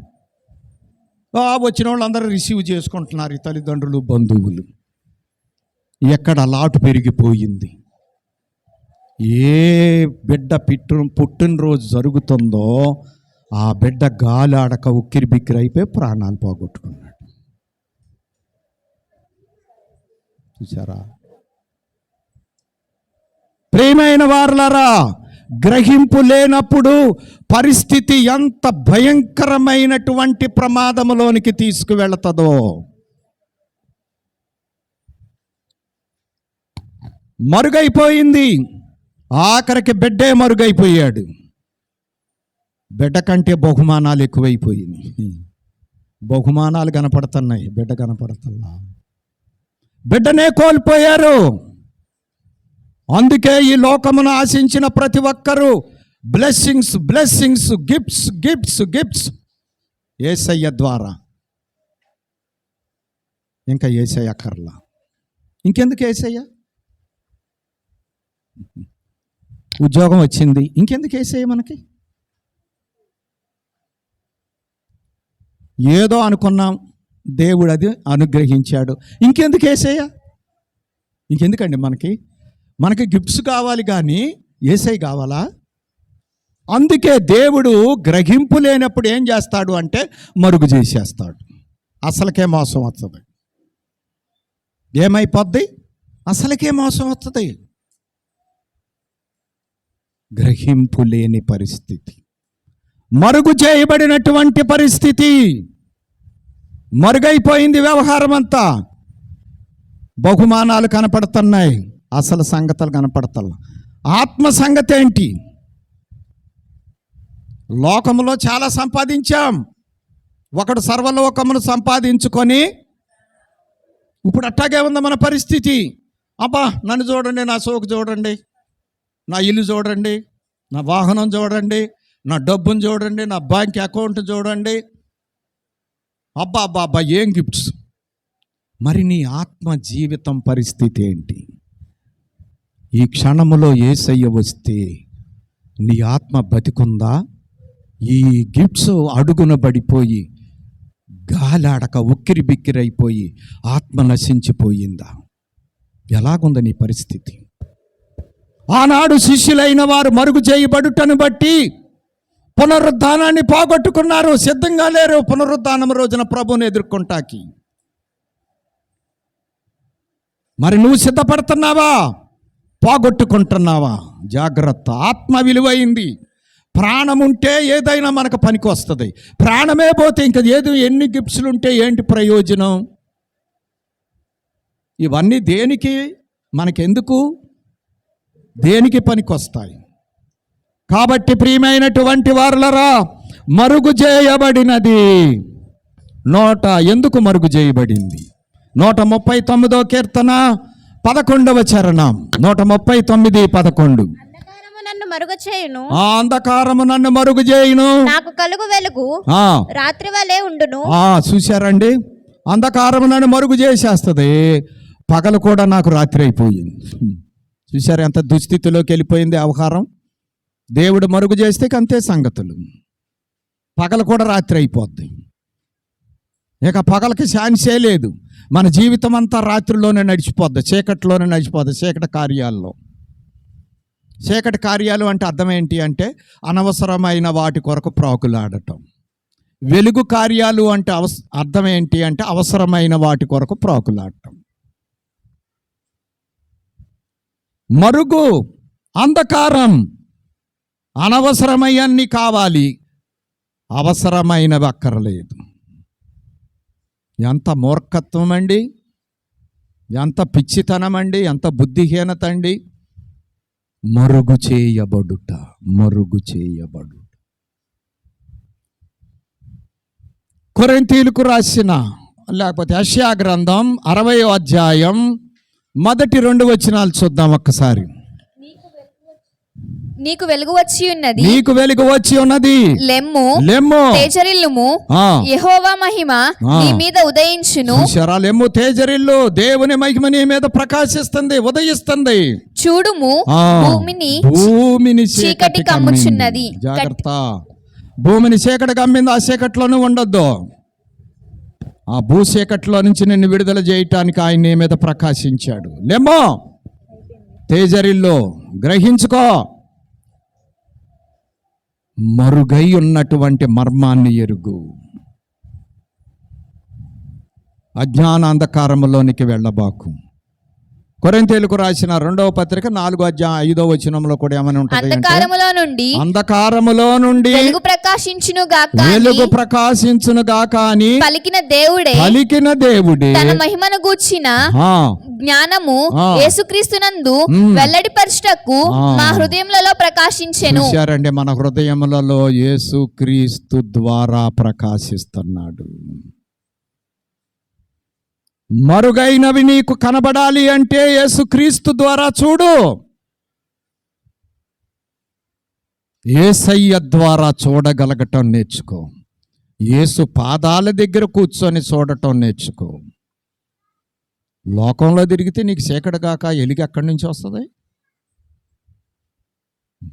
వచ్చిన వాళ్ళు అందరూ రిసీవ్ చేసుకుంటున్నారు, ఈ తల్లిదండ్రులు, బంధువులు. ఎక్కడ లాటు పెరిగిపోయింది. ఏ బిడ్డ పుట్టినరోజు జరుగుతుందో ఆ బిడ్డ గాలి ఆడక ఉక్కిరి బిక్కిరి అయిపోయి ప్రాణాలు పోగొట్టుకున్నాడు. చూసారా? ప్రియమైన వారలారా, గ్రహింపు లేనప్పుడు పరిస్థితి ఎంత భయంకరమైనటువంటి ప్రమాదంలోనికి తీసుకువెళుతుందో. మరుగైపోయింది. ఆఖరికి బిడ్డే మరుగైపోయాడు. బిడ్డ కంటే బహుమానాలు ఎక్కువైపోయినాయి. బహుమానాలు కనపడుతున్నాయి, బిడ్డ కనపడుతున్నా. బిడ్డనే కోల్పోయారు. అందుకే ఈ లోకమును ఆశించిన ప్రతి ఒక్కరూ blessings, blessings, gifts, gifts, gifts యేసయ్య ద్వారా. ఇంకా యేసయ్య అక్కర్లా. ఇంకెందుకు యేసయ్య? ఉద్యోగం వచ్చింది, ఇంకెందుకు యేసయ్య మనకి? ఏదో అనుకున్నాం, దేవుడు అది అనుగ్రహించాడు, ఇంకెందుకు యేసయ్య? ఇంకెందుకండి మనకి గిఫ్ట్స్ కావాలి కానీ యేసయ్య కావాలా? అందుకే దేవుడు గ్రహింపు లేనప్పుడు ఏం చేస్తాడు అంటే మరుగు చేసేస్తాడు. అసలుకే మోసం వస్తుంది. ఏమైపోద్ది? అసలుకే మోసం వస్తుంది. గ్రహింపు లేని పరిస్థితి, మరుగు చేయబడినటువంటి పరిస్థితి. మరుగైపోయింది వ్యవహారం అంతా. బహుమానాలు కనపడుతున్నాయి, అసలు సంగతులు కనపడతల్లా. ఆత్మ సంగతి ఏంటి? లోకములో చాలా సంపాదించాం. ఒకడు సర్వలోకమును సంపాదించుకొని ఇప్పుడు అట్టాగే ఉంది మన పరిస్థితి. అబ్బా, నన్ను చూడండి, నా సోకు చూడండి, నా ఇల్లు చూడండి, నా వాహనం చూడండి, నా డబ్బును చూడండి, నా బ్యాంక్ అకౌంట్ చూడండి. అబ్బా అబ్బా అబ్బా, ఏం గిఫ్ట్స్. మరి నీ ఆత్మ జీవితం పరిస్థితి ఏంటి? ఈ క్షణములో యేసయ్య వస్తే నీ ఆత్మ బతికుందా? ఈ గిఫ్ట్స్ అడుగున పడిపోయి గాలాడక ఉక్కిరి బిక్కిరైపోయి ఆత్మ నశించిపోయిందా? ఎలాగుంది నీ పరిస్థితి? ఆనాడు శిష్యులైన వారు మరుగు చేయబడుటను బట్టి పునరుద్ధానాన్ని పోగొట్టుకున్నారు. సిద్ధంగా లేరు పునరుద్ధానం రోజున ప్రభువుని ఎదుర్కొంటాకి. మరి నువ్వు సిద్ధపడుతున్నావా? పోగొట్టుకుంటున్నావా? జాగ్రత్త. ఆత్మ విలువైంది. ప్రాణం ఉంటే ఏదైనా మనకు పనికి వస్తుంది. ప్రాణమే పోతే ఇంకా ఎన్ని గిఫ్ట్స్లు ఉంటే ఏంటి ప్రయోజనం? ఇవన్నీ దేనికి? మనకెందుకు? దేనికి పనికి వస్తాయి? కాబట్టి ప్రియమైనటువంటి వారలరా, మరుగు చేయబడినది. ఎందుకు మరుగు చేయబడింది? 139వ కీర్తన 11వ చరణం. 139:11. అంధకారము నన్ను మరుగు చేయును, నాకు కలుగు వెలుగు రాత్రి వలె ఉండును. చూశారండి, అంధకారము నన్ను మరుగు చేసేస్తుంది, పగలు కూడా నాకు రాత్రి అయిపోయింది. చూశారు ఎంత దుస్థితిలోకి వెళ్ళిపోయింది వ్యవహారం. దేవుడు మరుగు చేస్తే అంతే సంగతులు. పగలు కూడా రాత్రి అయిపోద్ది. ఇక పగలకి ఛాన్సే లేదు. మన జీవితం అంతా రాత్రిలోనే నడిచిపోద్ది, చీకటిలోనే నడిచిపోద్ది. చీకటి కార్యాల్లో, చీకటి కార్యాలు అంటే అర్థం ఏంటి అంటే అనవసరమైన వాటి కొరకు ప్రాకులాడటం. వెలుగు కార్యాలు అంటే అర్థం ఏంటి అంటే అవసరమైన వాటి కొరకు ప్రాకులాడటం. మరుగు, అంధకారం, అనవసరమయ్యన్ని కావాలి, అవసరమైనవి అక్కర్లేదు. ఎంత మూర్ఖత్వం అండి, ఎంత పిచ్చితనం అండి, ఎంత బుద్ధిహీనత అండి. మరుగు చేయబడుట, మరుగు చేయబడుట. కొరింథీయులకు రాసిన లేకపోతే యెషయా గ్రంథం 60వ అధ్యాయం మొదటి 2 వచనాలు చూద్దాం ఒక్కసారి. నీకు వెలుగు వచ్చి ఉన్నది, నీకు వెలుగు వచ్చి ఉన్నది, లెమ్ము లెమ్ము తేజరిల్లుము, యెహోవా మహిమ నీ మీద ఉదయించును. చూశారా, లెమ్ము తేజరిల్లు, దేవుని మహిమ నీ మీద ప్రకాశిస్తుంది, ఉదయిస్తుంది. చూడుము భూమిని చీకటి కమ్ముచున్నది. జాగ్రత్త, భూమిని చీకటి కమ్మింది, ఆ చీకట్లోనే ఉండొద్దు. ఆ భూచీకట్లో నుంచి నిన్ను విడుదల చేయటానికి ఆయన నీ మీద ప్రకాశించాడు. లెమ్మో తేజరిల్లు, గ్రహించుకో. మరుగై ఉన్నటువంటి మర్మాన్ని ఎరుగు. అజ్ఞాన అంధకారములోనికి వెళ్ళబాకు. కొరింథీయులకు రాసిన 2వ పత్రిక 4వ అధ్యాయం 5వ వచనంలో కూడా ఏమని ఉంటుంది? అంధకారములో నుండి వెలుగు ప్రకాశించును గాక అని పలికిన దేవుడే తన మహిమను గూర్చిన జ్ఞానము యేసుక్రీస్తునందు వెల్లడిపరచుటకు మా హృదయములలో ప్రకాశించెను. చూశారండి, మన హృదయములలో యేసుక్రీస్తు ద్వారా ప్రకాశిస్తున్నాడు. మరుగైనవి నీకు కనబడాలి అంటే యేసుక్రీస్తు ద్వారా చూడు. యేసయ్య ద్వారా చూడగలగటం నేర్చుకో. యేసు పాదాల దగ్గర కూర్చొని చూడటం నేర్చుకో. లోకంలో తిరిగితే నీకు చీకటిగాక ఎలుగు ఎక్కడి నుంచి వస్తుంది?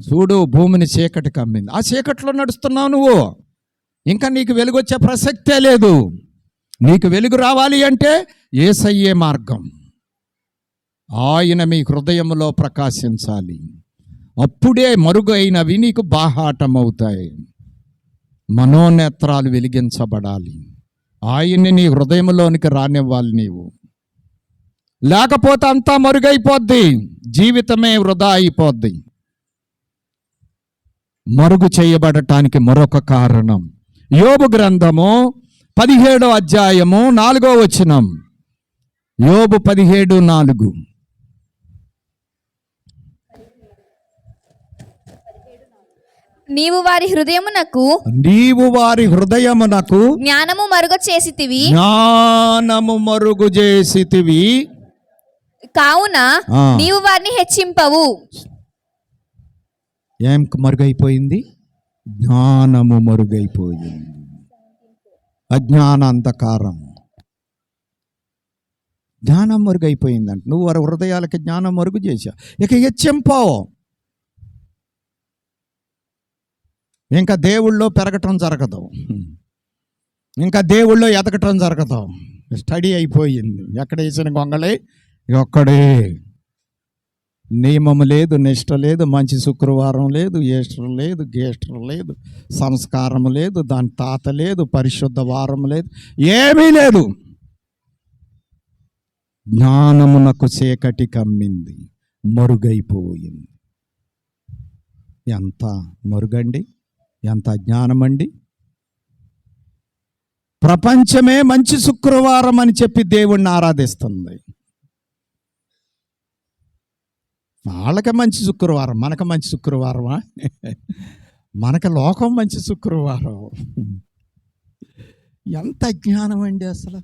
చూడు, భూమిని చీకటి కమ్మింది, ఆ చీకట్లో నడుస్తున్నావు నువ్వు. ఇంకా నీకు వెలుగు వచ్చే ప్రసక్తే లేదు. నీకు వెలుగు రావాలి అంటే యేసయ్యే మార్గం. ఆయన మీ హృదయంలో ప్రకాశించాలి. అప్పుడే మరుగైనవి నీకు బాహాటమవుతాయి. మనోనేత్రాలు వెలిగించబడాలి. ఆయన్ని నీ హృదయంలోనికి రానివ్వాలి నీవు. లేకపోతే అంతా మరుగైపోద్ది, జీవితమే వృధా అయిపోద్ది. మరుగు చేయబడటానికి మరొక కారణం యోబు గ్రంథము 17వ అధ్యాయము 4వ వచనం. యోబు 17:4. నీవు వారి హృదయమునకు జ్ఞానము మరుగు చేసితివి కావున నీవు వారిని హెచ్చింపవు. ఏం మరుగైపోయింది? జ్ఞానము మరుగైపోయింది. అజ్ఞాన అంధకారం, జ్ఞానం మరుగైపోయిందంట. నువ్వు వారి హృదయాలకి జ్ఞానం మరుగు చేశావు. ఇక హెచ్చింపవు. ఇంకా దేవుళ్ళో పెరగటం జరగదు, ఇంకా దేవుళ్ళో ఎదగటం జరగదు. స్టడీ అయిపోయింది. ఎక్కడ వేసిన గొంగళే ఒక్కడే. నియమం లేదు, నిష్ట లేదు, మంచి శుక్రవారం లేదు, ఈస్టర్ లేదు, గేస్టర్ లేదు, సంస్కారం లేదు, దాని తాత లేదు, పరిశుద్ధ వారం లేదు, ఏమీ లేదు. జ్ఞానమునకు చీకటి కమ్మింది, మరుగైపోయింది. ఎంత మరుగండి, ఎంత అజ్ఞానమండి. ప్రపంచమే మంచి శుక్రవారం అని చెప్పి దేవుణ్ణి ఆరాధిస్తుంది. వాళ్ళకి మంచి శుక్రవారం, మనకు మంచి శుక్రవారమా? మనకు లోకం మంచి శుక్రవారం. ఎంత అజ్ఞానం అండి అసలు.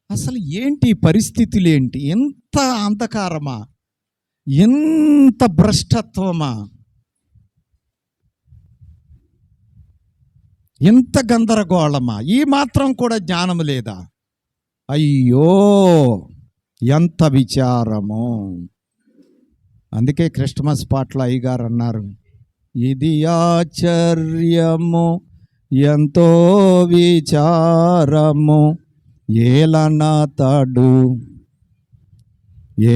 అసలు ఏంటి పరిస్థితులు ఏంటి? ఎంత అంధకారమా, ఎంత భ్రష్టత్వమా, ఎంత గందరగోళమా. ఈ మాత్రం కూడా జ్ఞానం లేదా? అయ్యో ఎంత విచారము. అందుకే క్రిస్మస్ పాటలో అయ్యగారు అన్నారు, ఇది ఆశ్చర్యము ఎంతో విచారము ఏలనతడు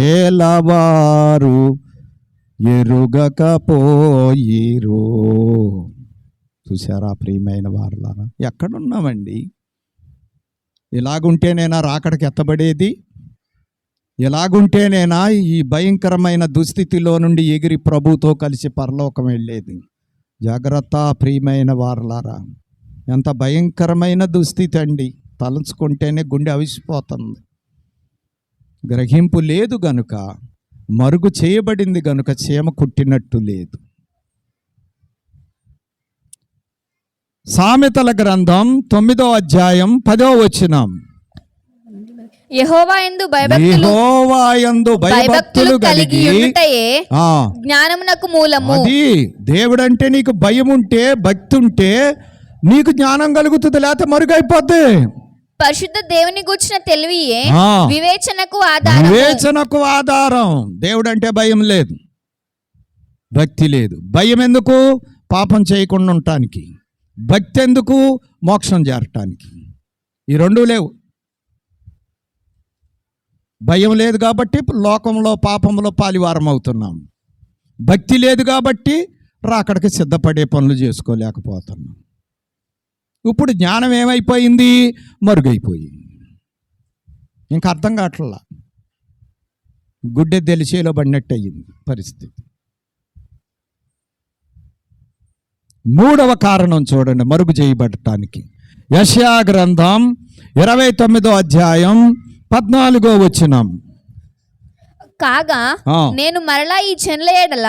ఏలవారు ఎరుగకపోయిరో. చూసారా ప్రియమైన వారలారా, ఎక్కడున్నామండి? ఇలాగుంటేనేనా రాకడికి ఎత్తబడేది? ఇలాగుంటేనేనా ఈ భయంకరమైన దుస్థితిలో నుండి ఎగిరి ప్రభుతో కలిసి పరలోకం వెళ్ళేది? జాగ్రత్త ప్రియమైన వారలారా, ఎంత భయంకరమైన దుస్థితి అండి. తలంచుకుంటేనే గుండె అవిసిపోతుంది. గ్రహింపు లేదు గనుక, మరుగు చేయబడింది గనుక చీమ కుట్టినట్టు లేదు. సామెతల గ్రంథం 9వ అధ్యాయం 10వ వచనం. యెహోవా యందు భయభక్తులు కలిగి ఉండుటయే జ్ఞానమునకు మూలము. అది దేవుడంటే నీకు భయం ఉంటే, భక్తి ఉంటే నీకు జ్ఞానం కలుగుతుంది, లేకపోతే మరుగైపోద్ది. పరిశుద్ధ దేవుని గూర్చిన తెలివియే వివేచనకు ఆధారం. వివేచనకు ఆధారం. దేవుడంటే భయం లేదు, భక్తి లేదు. భయం ఎందుకు? పాపం చేయకుండా ఉండటానికి. భక్తి ఎందుకు? మోక్షం చేరటానికి. ఈ రెండూ లేవు. భయం లేదు కాబట్టి లోకంలో పాపంలో పాలివారం అవుతున్నాం. భక్తి లేదు కాబట్టి రాకడికి సిద్ధపడే పనులు చేసుకోలేకపోతున్నాం. ఇప్పుడు జ్ఞానం ఏమైపోయింది? మరుగైపోయింది. ఇంకా అర్థం కావట్లా. గుడ్డె తెలిసేలో పడినట్టు అయ్యింది పరిస్థితి. మూడవ కారణం చూడండి మరుగు చేయబడటానికి. యెషయా గ్రంథం 29వ అధ్యాయం 14వ వచనం. కాగా నేను మరలా ఈ జనుల ఎడల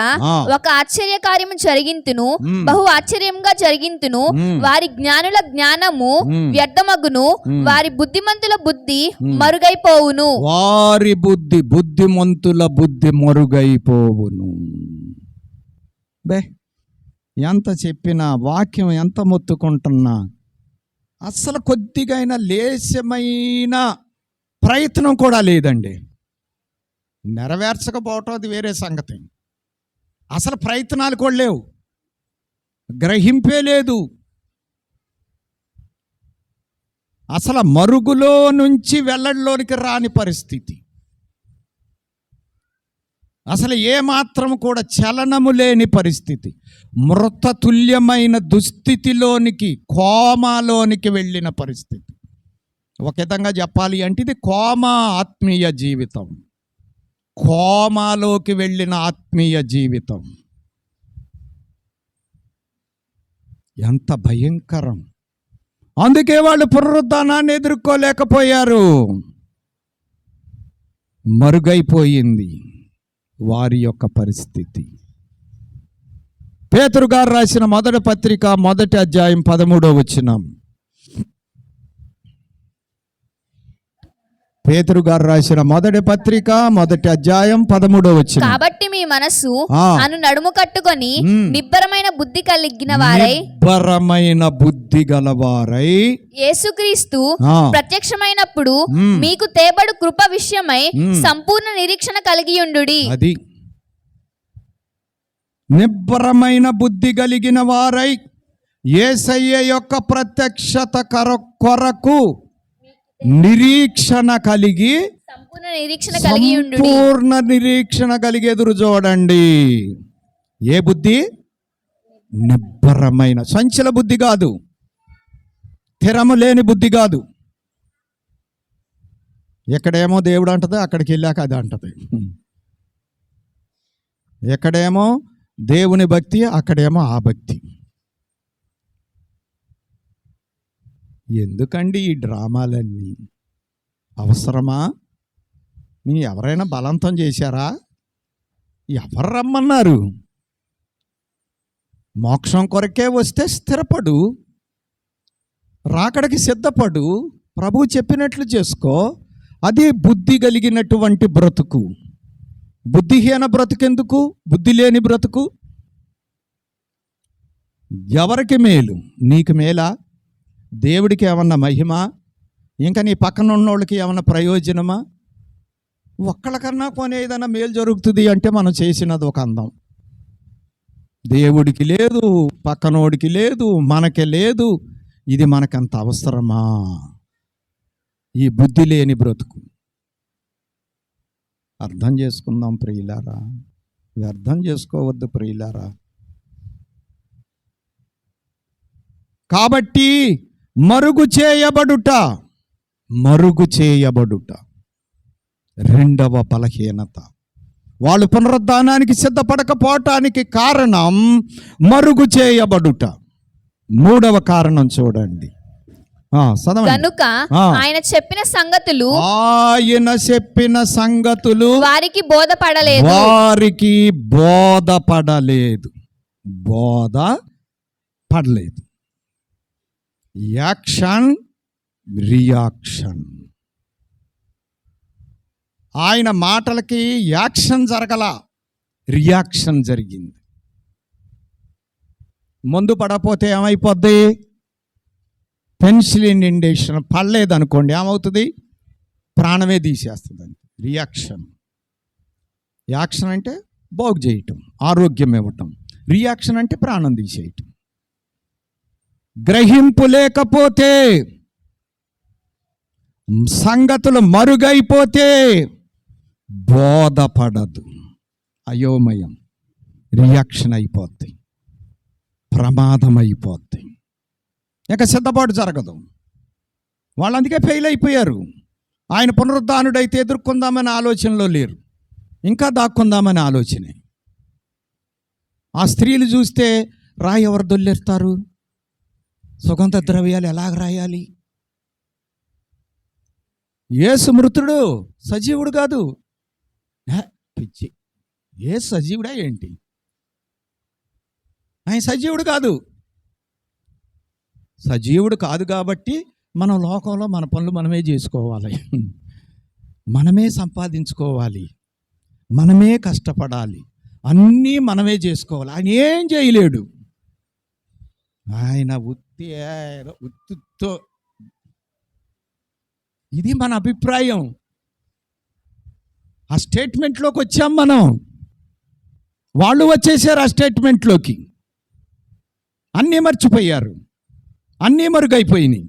ఒక ఆశ్చర్య కార్యము జరిగింతును, బహు ఆశ్చర్యంగా జరిగింతును. వారి జ్ఞానుల జ్ఞానము వ్యర్థమగును, వారి బుద్ధిమంతుల బుద్ధి మరుగైపోవును. వారి బుద్ధిమంతుల బుద్ధి మరుగైపోవును. బే ఎంత చెప్పినా, వాక్యం ఎంత మొత్తుకుంటున్నా, అసలు కొద్దిగైనా లేశమైన ప్రయత్నం కూడా లేదండి. నెరవేర్చకపోవటం అది వేరే సంగతి. అసలు ప్రయత్నాలు కూడా లేవు, గ్రహింపే లేదు. అసలు మరుగులో నుంచి వెల్లడిలోనికి రాని పరిస్థితి. అసలు ఏమాత్రం కూడా చలనము లేని పరిస్థితి. మృతతుల్యమైన దుస్థితిలోనికి, కోమాలోనికి వెళ్ళిన పరిస్థితి. ఒక విధంగా చెప్పాలి అంటే ఇది కోమా ఆత్మీయ జీవితం. కోమాలోకి వెళ్ళిన ఆత్మీయ జీవితం ఎంత భయంకరం. అందుకే వాళ్ళు పునరుద్ధానాన్ని ఎదుర్కోలేకపోయారు. మరుగైపోయింది వారి యొక్క పరిస్థితి. పేతురు గారు రాసిన మొదటి పత్రిక 1వ అధ్యాయం 13వ వచనం. పేతురు గారు రాసిన మొదటి పత్రిక 1వ అధ్యాయం 13వ వచనం. కాబట్టి మీ మనస్సు అను నడుము కట్టుకొని నిబ్బరమైన బుద్ధి కలిగిన వారై యేసుక్రీస్తు ప్రత్యక్షమైనప్పుడు మీకు తేబడు కృప విషయమై సంపూర్ణ నిరీక్షణ కలిగి ఉండుడి. అది నిబ్బరమైన బుద్ధి కలిగిన వారై యేసయ్య యొక్క ప్రత్యక్షత కొరకు నిరీక్షణ కలిగి, సంపూర్ణ నిరీక్షణ కలిగి ఎదురు చూడండి. ఏ బుద్ధి? నిబ్బరమైన, సంచల బుద్ధి కాదు, స్థిరము లేని బుద్ధి కాదు. ఎక్కడేమో దేవుడు అంటది, అక్కడికి వెళ్ళాక అది అంటది. ఎక్కడేమో దేవుని భక్తి, అక్కడేమో ఆ భక్తి. ఎందుకండి ఈ డ్రామాలన్నీ అవసరమా? మీ ఎవరైనా బలవంతం చేశారా? ఎవరు రమ్మన్నారు? మోక్షం కొరకే వస్తే స్థిరపడు, రాకడికి సిద్ధపడు, ప్రభువు చెప్పినట్లు చేసుకో. అది బుద్ధి కలిగినటువంటి బ్రతుకు. బుద్ధిహీన బ్రతుకెందుకు? బుద్ధి లేని బ్రతుకు ఎవరికి మేలు? నీకు మేలా? దేవుడికి ఏమన్నా మహిమ? ఇంకా నీ పక్కన ఉన్నోళ్ళకి ఏమన్నా ప్రయోజనమా? ఒక్కళ్ళకన్నా కొని ఏదైనా మేలు జరుగుతుంది అంటే మనం చేసినది ఒక అందం. దేవుడికి లేదు, పక్కనోడికి లేదు, మనకి లేదు. ఇది మనకంత అవసరమా? ఈ బుద్ధి లేని బ్రతుకు. అర్థం చేసుకుందాం ప్రియులారా, వ్యర్థం చేసుకోవద్దు ప్రియులారా. కాబట్టి మరుగు చేయబడుట రెండవ బలహీనత. వాళ్ళు పునరుద్ధానానికి సిద్ధపడకపోవటానికి కారణం మరుగు చేయబడుట. మూడవ కారణం చూడండి. చదవండి. గనుక ఆయన చెప్పిన సంగతులు వారికి బోధపడలేదు. Action reaction. ఆయన మాటలకి యాక్షన్ జరగల, రియాక్షన్ జరిగింది. ముందు పడపోతే ఏమైపోద్ది? పెన్సిలిన్ ఇంజెక్షన్ పడలేదు అనుకోండి, ఏమవుతుంది? ప్రాణమే తీసేస్తుంది. రియాక్షన్. యాక్షన్ అంటే బాగు చేయటం, ఆరోగ్యం ఇవ్వటం. రియాక్షన్ అంటే ప్రాణం తీసేయటం. గ్రహింపు లేకపోతే, సంగతులు మరుగైపోతే బోధపడదు, అయోమయం, రియాక్షన్ అయిపోద్ది, ప్రమాదం అయిపోద్ది. ఇక సిద్ధపాటు జరగదు. వాళ్ళు అందుకే ఫెయిల్ అయిపోయారు. ఆయన పునరుద్ధానుడైతే ఎదుర్కొందామనే ఆలోచనలో లేరు, ఇంకా దాక్కుందామనే ఆలోచనే. ఆ స్త్రీలు చూస్తే రాయి ఎవరు దొల్లెడతారు? సుగంధ ద్రవ్యాలు ఎలాగ రాయాలి? యేసు మృతుడు, సజీవుడు కాదు. పిచ్చి, యేసు సజీవుడా ఏంటి? ఆయన సజీవుడు కాదు. సజీవుడు కాదు కాబట్టి మనం లోకంలో మన పనులు మనమే చేసుకోవాలి, మనమే సంపాదించుకోవాలి, మనమే కష్టపడాలి, అన్నీ మనమే చేసుకోవాలి. ఆయన ఏం చేయలేడు. ఆయన ఉత్తుతో. ఇది మన అభిప్రాయం. ఆ స్టేట్మెంట్లోకి వచ్చాం మనం. వాళ్ళు వచ్చేసారు ఆ స్టేట్మెంట్లోకి. అన్నీ మర్చిపోయారు, అన్నీ మరుగైపోయినాయి.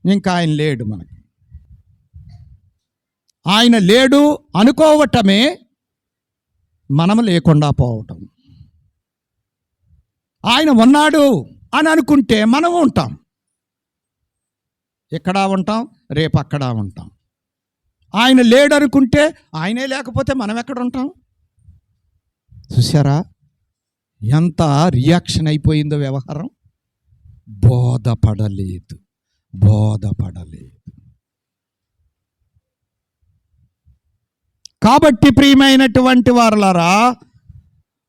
ఇంకా ఆయన లేడు మనకి. ఆయన లేడు అనుకోవటమే మనం లేకుండా పోవటం. ఆయన ఉన్నాడు అని అనుకుంటే మనం ఉంటాం, ఇక్కడ ఉంటాం, రేపు అక్కడ ఉంటాం. ఆయన లేడు అనుకుంటే, ఆయనే లేకపోతే మనం ఎక్కడ ఉంటాం? చూసారా ఎంత రియాక్షన్ అయిపోయిందో వ్యవహారం? బోధపడలేదు. కాబట్టి ప్రియమైనటువంటి వారలారా,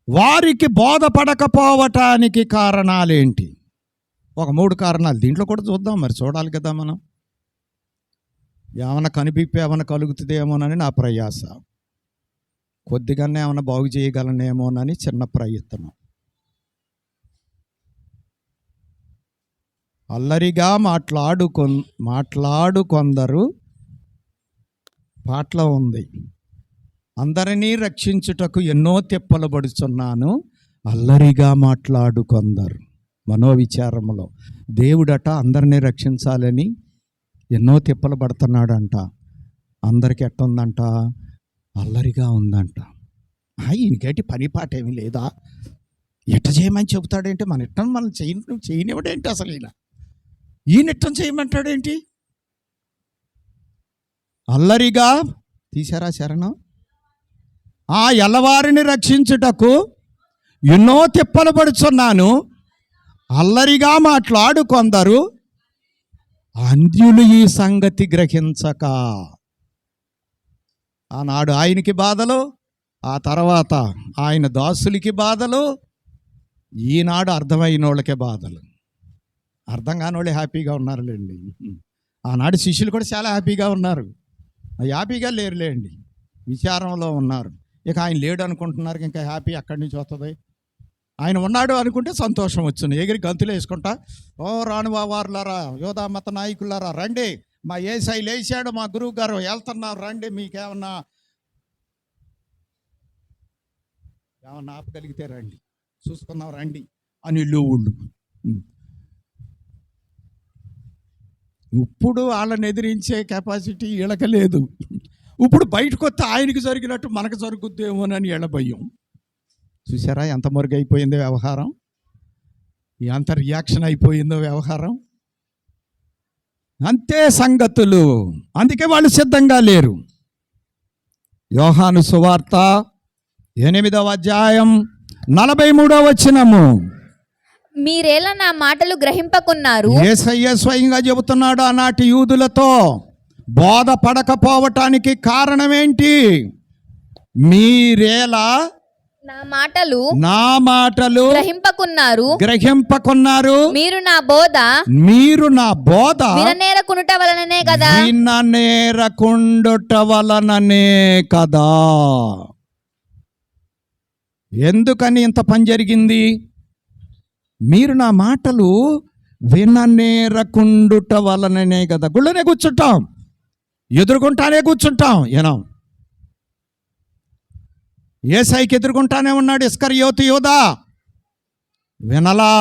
వారికి బోధపడకపోవటానికి కారణాలేంటి? ఒక 3 కారణాలు దీంట్లో కూడా చూద్దాం. మరి చూడాలి కదా మనం. ఏమైనా కనిపిప్పి ఏమైనా కలుగుతుందేమోనని నా ప్రయాస, కొద్దిగానే ఏమైనా బాగు చేయగలనేమోనని చిన్న ప్రయత్నం. అల్లరిగా మాట్లాడుకొందరు పాటలో ఉంది. అందరినీ రక్షించుటకు ఎన్నో తిప్పలు పడుచున్నాను, అల్లరిగా మాట్లాడుకొందరు. మనోవిచారములో దేవుడట అందరినీ రక్షించాలని ఎన్నో తిప్పలు పడుతున్నాడంట. అందరికి ఎట్టుందంట? అల్లరిగా ఉందంట. ఈయనకేంటి పని పాట ఏమీ లేదా? ఎట్ట చేయమని చెబుతాడేంటి? మన ఇట్టం మనం చేయనివ్వడేంటి? అసలు ఈయన ఇట్టం చేయమంటాడేంటి? అల్లరిగా తీసారా శరణం? ఎల్లవారిని రక్షించుటకు ఎన్నో తిప్పలు పడుచున్నాను, అల్లరిగా మాట్లాడుకొందరు, అన్యులు ఈ సంగతి గ్రహించక. ఆనాడు ఆయనకి బాధలు, ఆ తర్వాత ఆయన దాసులకి బాధలు, ఈనాడు అర్థమైన వాళ్ళకే బాధలు. అర్థం కాని వాళ్ళు హ్యాపీగా ఉన్నారులేండి. ఆనాడు శిష్యులు కూడా చాలా హ్యాపీగా ఉన్నారు. హ్యాపీగా లేరులేండి, విచారంలో ఉన్నారు. ఇక ఆయన లేడు అనుకుంటున్నారు, ఇంకా హ్యాపీ అక్కడి నుంచి వస్తుంది. ఆయన ఉన్నాడు అనుకుంటే సంతోషం వచ్చింది, ఎగిరి గంతులు వేసుకుంటా, ఓ రాణువారులారా, యోధా మత నాయకులారా రండి, మా యేసయ్య లేచాడు, మా గురువు గారు వెళ్తున్నాం రండి, మీకేమన్నా ఆపగలిగితే రండి, చూసుకుందాం రండి అని ఊళ్ళు. ఇప్పుడు వాళ్ళని ఎదిరించే కెపాసిటీ వీళ్ళకి లేదు. ఇప్పుడు బయటకు వస్తే ఆయనకి జరిగినట్టు మనకు జరుగుద్దేమోనని వీళ్ళ భయం. చూసారా ఎంత మరుగైపోయిందో వ్యవహారం, ఎంత రియాక్షన్ అయిపోయిందో వ్యవహారం. అంతే సంగతులు. అందుకే వాళ్ళు సిద్ధంగా లేరు. యోహాను సువార్త 8వ అధ్యాయం 43వ వచనము. మీరేలా నా మాటలు గ్రహింపకున్నారు? యేసయ్య స్వయంగా చెబుతున్నాడు ఆనాటి యూదులతో. బోధ పడకపోవటానికి కారణమేంటి? మీరేలా నా మాటలు గ్రహింపకున్నారు. మీరు నా బోధ విననేరకుండుట వలననే కదా. ఎందుకని ఇంత పని జరిగింది? మీరు నా మాటలు విననేరకుండుట వలననే కదా. గుళ్ళనే కూర్చుంటాం, ఎదుర్కొంటానే కూర్చుంటాం. యేసయ్యకి ఎదుర్కొంటానే ఉన్నాడు ఇస్కరియోతు యూదా, వినలా.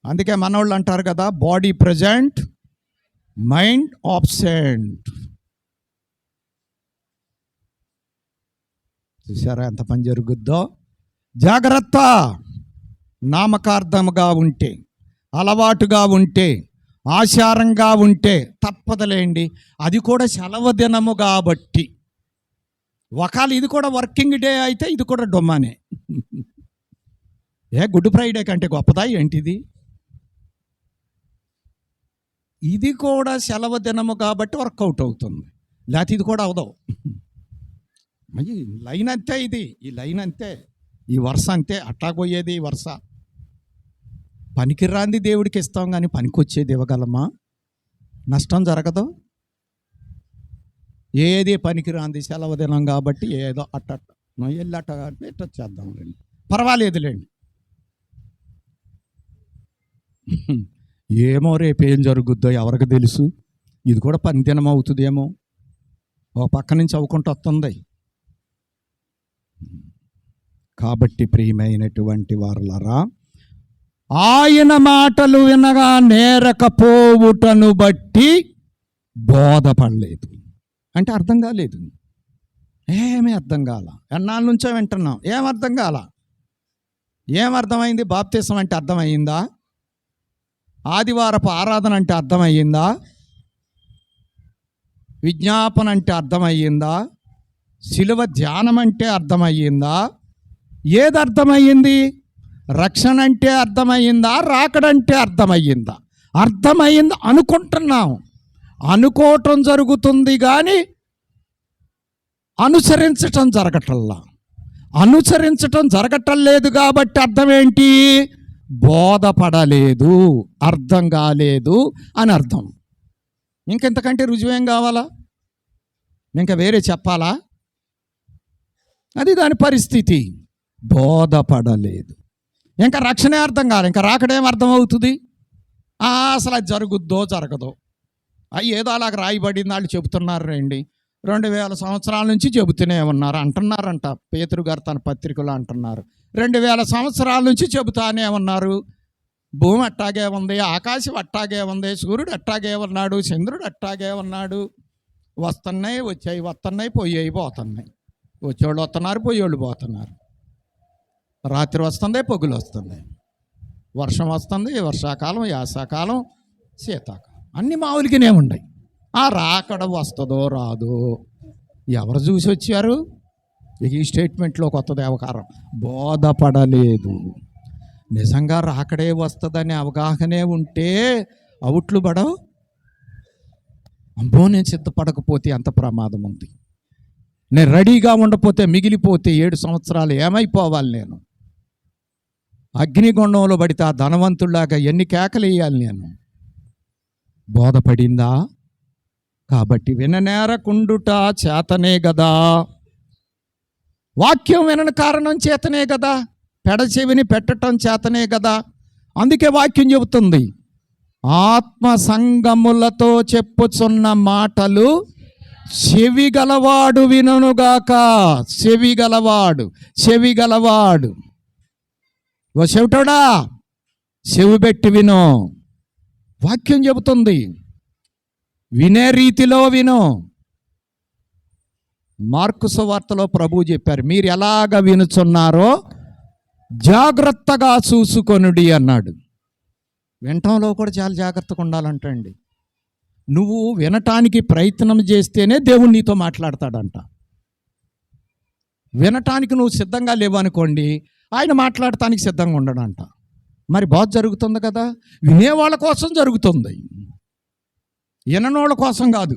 అందుకే మనోళ్ళు అంటారు కదా, బాడీ ప్రజెంట్ మైండ్ ఆబ్సెంట్. చూసారా ఎంత పని జరుగుద్దో? జాగ్రత్త. నామకార్థముగా ఉంటే, అలవాటుగా ఉంటే, ఆచారంగా ఉంటే తప్పదులేండి. అది కూడా సెలవు దినము కాబట్టి. ఒకవేళ ఇది కూడా వర్కింగ్ డే అయితే ఇది కూడా డొమ్మానే. గుడ్ ఫ్రైడే కంటే గొప్పదా ఏంటిది? ఇది కూడా సెలవు దినము కాబట్టి వర్కౌట్ అవుతుంది, లేకపోతే ఇది కూడా అవదు. ఈ లైన్ అంతే, ఈ లైన్ అంతే, ఈ వరుస అంతే. అట్టాగోయేది ఈ వరుస. పనికిరాంది దేవుడికి ఇస్తాం, కానీ పనికొచ్చేది ఇవ్వగలమా? నష్టం జరగదు. ఏది పనికిరాంది సెలవు దినం కాబట్టి ఏదో అట్టట్ట వెళ్ళట ఇట్ట చేద్దాంలేండి, పర్వాలేదులేండి. ఏమో రేపేం జరుగుద్దో ఎవరికి తెలుసు. ఇది కూడా పని దినం అవుతుందేమో, ఒక పక్క నుంచి అవ్వకుండా వస్తుంది. కాబట్టి ప్రియమైనటువంటి వారలారా, ఆయన మాటలు వినగా నేరకపోవుటను బట్టి బోధపడలేదు అంటే అర్థం కాలేదు. ఏమీ అర్థం కాల. ఎన్నాళ్ళ నుంచో వింటున్నాం, ఏం అర్థం కాల. ఏమర్థమైంది? బాప్తిసం అంటే అర్థమయ్యిందా? ఆదివారపు ఆరాధన అంటే అర్థమయ్యిందా? విజ్ఞాపన అంటే అర్థమయ్యిందా? శిలువ ధ్యానం అంటే అర్థమయ్యిందా? ఏది అర్థమయ్యింది? రక్షణ అంటే అర్థమయ్యిందా? రాకడంటే అర్థమయ్యిందా? అర్థమయ్యింది అనుకుంటున్నాం, అనుకోవటం జరుగుతుంది, కానీ అనుసరించటం జరగటం లేదు. కాబట్టి అర్థం ఏంటి? బోధపడలేదు, అర్థం కాలేదు అని అర్థం. ఇంకెంతకంటే రుజువేం కావాలా? ఇంకా వేరే చెప్పాలా? అది దాని పరిస్థితి. బోధపడలేదు. ఇంకా రక్షణే అర్థం కాదు, ఇంకా రాకడేం అర్థం అవుతుంది? అసలు అది జరుగుద్దో జరగదో, అవి ఏదో అలాగ రాయబడింది. వాళ్ళు చెబుతున్నారు రండి, 2000 సంవత్సరాల నుంచి చెబుతూనే ఉన్నారు అంటున్నారంట. పేతురు గారు తన పత్రికలో అంటున్నారు, 2000 సంవత్సరాల నుంచి చెబుతానే ఉన్నారు. భూమి అట్టాగే ఉంది, ఆకాశం అట్టాగే ఉంది, సూర్యుడు అట్టాగే ఉన్నాడు, చంద్రుడు అట్టాగే ఉన్నాడు. వస్తున్నాయి, వచ్చాయి, వస్తున్నాయి, పోయాయి, పోతున్నాయి. వచ్చేవాళ్ళు వస్తున్నారు, పోయేవాళ్ళు పోతున్నారు. రాత్రి వస్తుంది, పొగులు వస్తుంది, వర్షం వస్తుంది, వర్షాకాలం, యాసకాలం, శీతాకాలం, అన్ని మామూలుగానే ఉన్నాయి. రాకడ వస్తుందో రాదో ఎవరు చూసి వచ్చారు? ఈ స్టేట్మెంట్లో కొత్త దేవకారం. బోధపడలేదు. నిజంగా రాకడే వస్తుందని అవగాహనే ఉంటే అవుట్లు పడవు. అమ్మో, నేను సిద్ధపడకపోతే ఎంత ప్రమాదం ఉంది, నేను రెడీగా ఉండకపోతే మిగిలిపోతే 7 సంవత్సరాలు ఏమైపోవాలి, నేను అగ్నిగుండంలో పడితే ఆ ధనవంతుల్లాగా ఎన్ని కేకలు వేయాలి నేను. బోధపడిందా? కాబట్టి విననేరకుండుట చేతనే కదా, వాక్యం వినని కారణం చేతనే కదా, పెడచెవిని పెట్టడం చేతనే కదా. అందుకే వాక్యం చెబుతుంది, ఆత్మ సంగములతో చెప్పుచున్న మాటలు చెవిగలవాడు వినుగాక. చెవిగలవాడు ఓ చెవిటోడా, చెవిబెట్టి విను. వాక్యం చెబుతుంది, వినే రీతిలో విను. మార్కు సువార్తలో ప్రభువు చెప్పారు, మీరు ఎలాగ వినుచున్నారో జాగ్రత్తగా చూసుకొనుడి అన్నాడు. వినటంలో కూడా చాలా జాగ్రత్తగా ఉండాలంటండి. నువ్వు వినటానికి ప్రయత్నం చేస్తేనే దేవుడు నీతో మాట్లాడతాడంట. వినటానికి నువ్వు సిద్ధంగా లేవనుకోండి, ఆయన మాట్లాడటానికి సిద్ధంగా ఉండడంట. మరి బాధ జరుగుతుంది కదా, వినేవాళ్ళ కోసం జరుగుతుంది, విననోళ్ళ కోసం కాదు.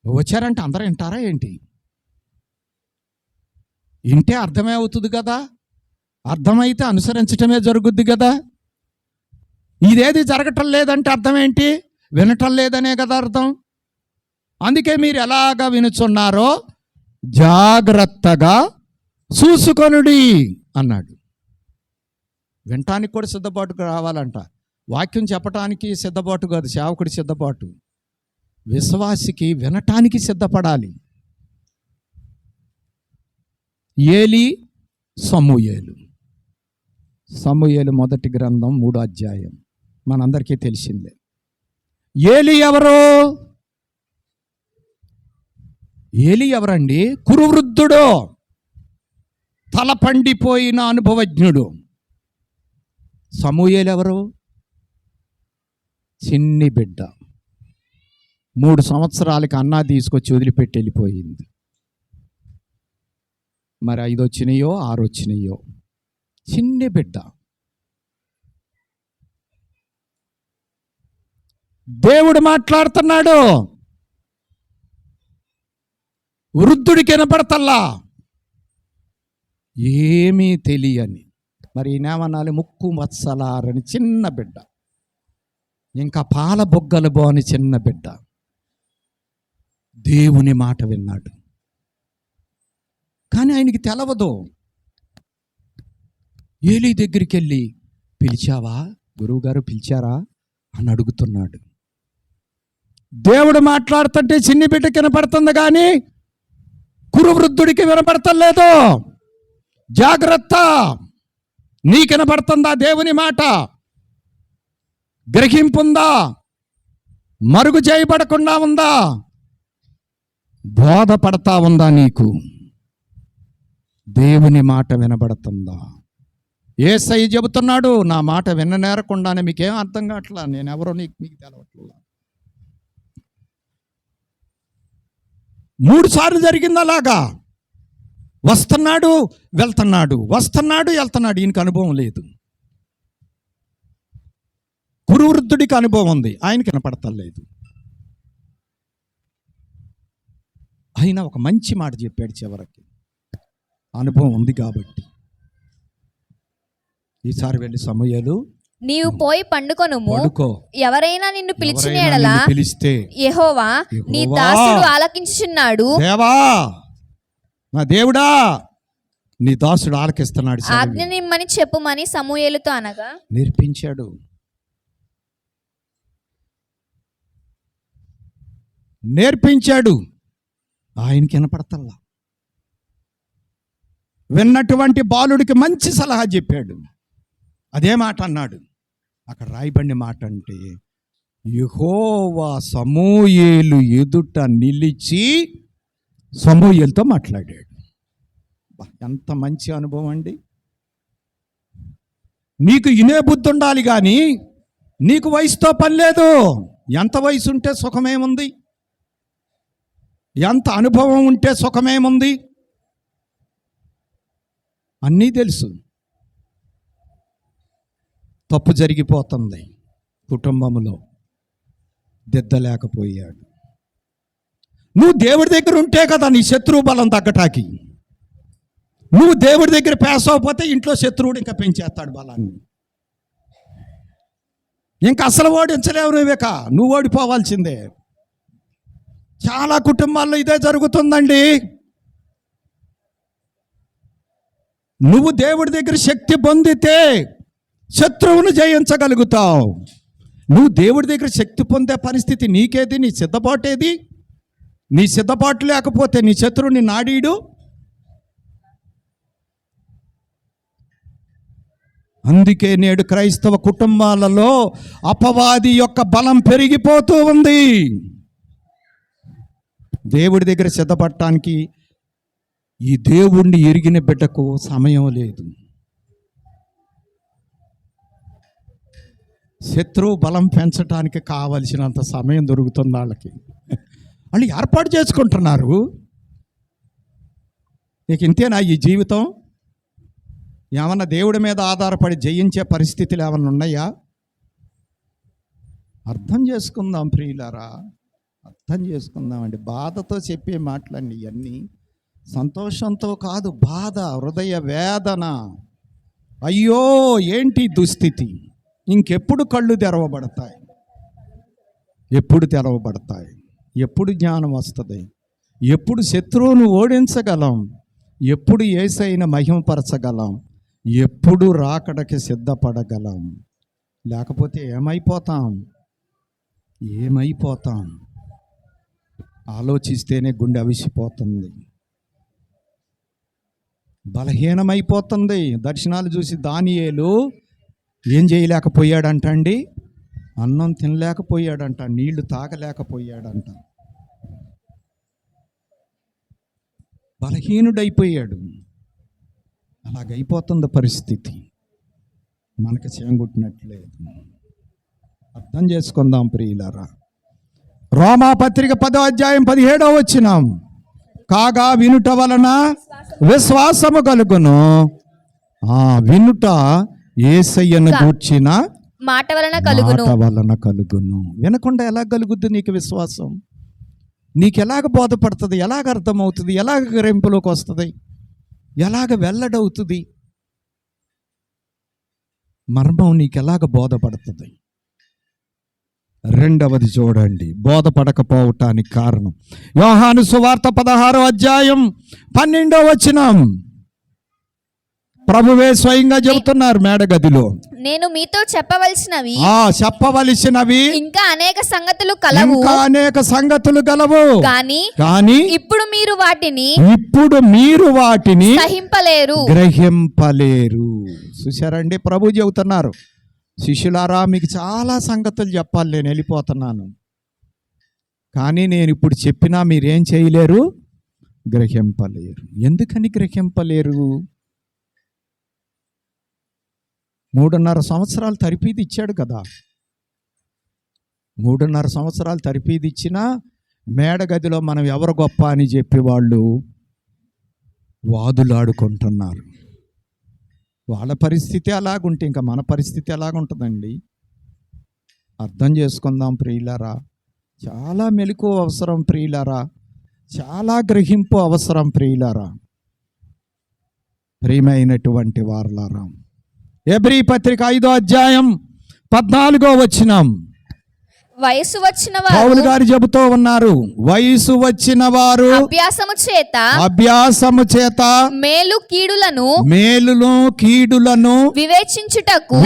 వచ్చారంటే అందరూ వింటారా ఏంటి? వింటే అర్థమే అవుతుంది కదా, అర్థమైతే అనుసరించటమే జరుగుద్ది కదా. ఇదేది జరగటం లేదంటే అర్థం ఏంటి? వినటం లేదనే కదా అర్థం. అందుకే మీరు ఎలాగా వినుచున్నారో జాగ్రత్తగా చూసుకొనుడి అన్నాడు. వినటానికి కూడా సిద్ధపాటుకు రావాలంట. వాక్యం చెప్పటానికి సిద్ధపాటు కాదు, సేవకుడి సిద్ధపాటు. విశ్వాసికి వినటానికి సిద్ధపడాలి. ఏలి సమూయేలు. సమూయేలు మొదటి గ్రంథం 3వ అధ్యాయం మనందరికీ తెలిసిందే. ఏలి ఎవరు? ఏలి ఎవరండి? కురువృద్ధుడు, తల పండిపోయిన అనుభవజ్ఞుడు. సమూయేలు ఎవరు? చిన్ని బిడ్డ, 3 సంవత్సరాలకి అన్నా తీసుకొచ్చి వదిలిపెట్టి వెళ్ళిపోయింది. మరి 5 వచ్చినాయో 6 వచ్చినాయో. చిన్ని బిడ్డ. దేవుడు మాట్లాడుతున్నాడు, వృద్ధుడికి వినపడతల్లా, ఏమీ తెలియని. మరి ఈయనేమనాలి? ముక్కు మత్సలారని చిన్న బిడ్డ, ఇంకా పాల బొగ్గలు బోని చిన్న బిడ్డ. దేవుని మాట విన్నాడు, కానీ ఆయనకి తెలవదు. ఏలీ దగ్గరికి వెళ్ళి, పిలిచావా గురువుగారు, పిలిచారా అని అడుగుతున్నాడు. దేవుడు మాట్లాడుతుంటే చిన్ని బిడ్డకి వినపడుతుంది, కానీ కురువృద్ధుడికి వినపడతలేదు. జాగ్రత్త, నీకు వినపడుతుందా దేవుని మాట? గ్రహింపుందా? మరుగు చేయబడకుండా ఉందా? బోధపడతా ఉందా నీకు? దేవుని మాట వినబడుతుందా? యేసయ్య చెబుతున్నాడు, నా మాట విననేరకుండానే మీకేం అర్థం కావట్లా, నేనెవరో మీకు తెలవట్లా. 3 సార్లు జరిగింది అలాగా. వస్తున్నాడు వెళ్తున్నాడు, వస్తున్నాడు వెళ్తున్నాడు. ఈయనకు అనుభవం లేదు. కురువృద్ధుడికి అనుభవం ఉంది, ఆయనకి వినపడతలేదు. ఆయన ఒక మంచి మాట చెప్పాడు చివరికి, అనుభవం ఉంది కాబట్టి. ఈసారి వెళ్ళి సమూయేలు, నీవు పోయి పండుకొనుము, పడుకో. ఎవరైనా నిన్ను పిలిచిన ఎడల పిలిస్తే యెహోవా నీ దాసుడు ఆలకించుచున్నాడు. దేవా, నా దేవుడా, నీ దాసుడు ఆలకిస్తున్నాడు, ఆజ్ఞ నిమ్మని చెప్పుమని సమూయేలుతో అనగా నేర్పించాడు. నేర్పించాడు, ఆయనకి వినపడతల్లా. విన్నటువంటి బాలుడికి మంచి సలహా చెప్పాడు. అదే మాట అన్నాడు. అక్కడ రాయబడిన మాట అంటే, యెహోవా సమూయేలు ఎదుట నిలిచి సమూయేలుతో మాట్లాడాడు. ఎంత మంచి అనుభవం అండి. నీకు ఇనే బుద్ధి ఉండాలి, కానీ నీకు వయసుతో పని లేదు. ఎంత వయసు ఉంటే సుఖమేముంది? ఎంత అనుభవం ఉంటే సుఖమేముంది? అన్నీ తెలుసు. తప్పు జరిగిపోతుంది, కుటుంబంలో దిద్దలేకపోయాడు. నువ్వు దేవుడి దగ్గర ఉంటే కదా నీ శత్రువు బలం తగ్గటానికి. నువ్వు దేవుడి దగ్గర పేసవపోతే ఇంట్లో శత్రువుడు ఇంకా పెంచేస్తాడు బలాన్ని. ఇంకా అసలు ఓడించలేవు నువ్వేక, నువ్వు ఓడిపోవాల్సిందే. చాలా కుటుంబాల్లో ఇదే జరుగుతుందండి. నువ్వు దేవుడి దగ్గర శక్తి పొందితే శత్రువును జయించగలుగుతావు. నువ్వు దేవుడి దగ్గర శక్తి పొందే పరిస్థితి నీకేది? నీ సిద్ధపాటేది? నీ సిద్ధపాటు లేకపోతే నీ శత్రువుని నాడీడు. అందుకే నేడు క్రైస్తవ కుటుంబాలలో అపవాది యొక్క బలం పెరిగిపోతూ ఉంది. దేవుడి దగ్గర సిద్ధపడటానికి ఈ దేవుణ్ణి ఎరిగిన బిడ్డకు సమయం లేదు. శత్రువు బలం పెంచడానికి కావలసినంత సమయం దొరుకుతుంది వాళ్ళకి. వాళ్ళు ఏర్పాటు చేసుకుంటున్నారు. నీకు ఇంతేనా ఈ జీవితం? ఏమన్నా దేవుడి మీద ఆధారపడి జయించే పరిస్థితులు ఏమన్నా ఉన్నాయా? అర్థం చేసుకుందాం ప్రియులారా, అర్థం చేసుకుందామండి. బాధతో చెప్పే మాటలండి ఇవన్నీ, సంతోషంతో కాదు, బాధ, హృదయ వేదన. అయ్యో ఏంటి దుస్థితి! ఇంకెప్పుడు కళ్ళు తెరవబడతాయి? ఎప్పుడు తెరవబడతాయి? ఎప్పుడు జ్ఞానం వస్తుంది? ఎప్పుడు శత్రువును ఓడించగలం? ఎప్పుడు యేసయ్యను మహిమపరచగలం? ఎప్పుడు రాకడకి సిద్ధపడగలం? లేకపోతే ఏమైపోతాం? ఆలోచిస్తేనే గుండె అవిసిపోతుంది, బలహీనమైపోతుంది. దర్శనాలు చూసి దానియేలు ఏం చేయలేకపోయాడంట అండి? అన్నం తినలేకపోయాడంట, నీళ్లు తాగలేకపోయాడంట, బలహీనుడైపోయాడు. అలాగైపోతుంది పరిస్థితి. మనకు చేంగుట్టినట్లేదు. అర్థం చేసుకుందాం ప్రియులారా. రోమాపత్రిక 10వ అధ్యాయం 17వ వచనం, కాగా వినుట వలన విశ్వాసము కలుగును. వినుట యేసయ్యను గూర్చిన మాట వలన కలుగును. వినకుండా ఎలా కలుగుద్ది నీకు విశ్వాసం? నీకు ఎలాగ బోధపడుతుంది? ఎలాగ అర్థమవుతుంది? ఎలాగ గ్రహింపులోకి వస్తుంది? ఎలాగ వెల్లడవుతుంది? మర్మం నీకు ఎలాగ బోధపడుతుంది? రెండవది చూడండి, బోధపడకపోవటానికి కారణం. యోహాను సువార్త 16వ అధ్యాయం 12వ వచనం, ప్రభువే స్వయంగా చెబుతున్నారు మేడగదిలో, నేను మీతో చెప్పవలసినవి ఇంకా అనేక సంగతులు కలవు కానీ ఇప్పుడు మీరు వాటిని గ్రహింపలేరు. చూశారండి, ప్రభు చెబుతున్నారు, శిష్యులారా మీకు చాలా సంగతులు చెప్పాలి, నేను వెళ్ళిపోతున్నాను, కానీ నేను ఇప్పుడు చెప్పినా మీరేం చేయలేరు, గ్రహింపలేరు. ఎందుకని గ్రహింపలేరు? 3.5 సంవత్సరాలు తరిపీది ఇచ్చాడు కదా. 3.5 సంవత్సరాలు తరిపీది ఇచ్చినా మేడగదిలో మనం ఎవరు గొప్ప అని చెప్పి వాళ్ళు వాదులాడుకుంటున్నారు. వాళ్ళ పరిస్థితి అలాగుంటే ఇంకా మన పరిస్థితి ఎలాగుంటుందండి? అర్థం చేసుకుందాం ప్రియులారా. చాలా మెలకువ అవసరం ప్రియులారా, చాలా గ్రహింపు అవసరం ప్రియులారా. ప్రియమైనటువంటి వారలారా, హెబ్రీ పత్రిక 5వ అధ్యాయం 14వ వచనం, వయసు వచ్చిన పౌలు గారు చెబుతూ ఉన్నారు, వయసు వచ్చిన వారు అభ్యాసము చేత మేలును కీడులను వివేచించుటకు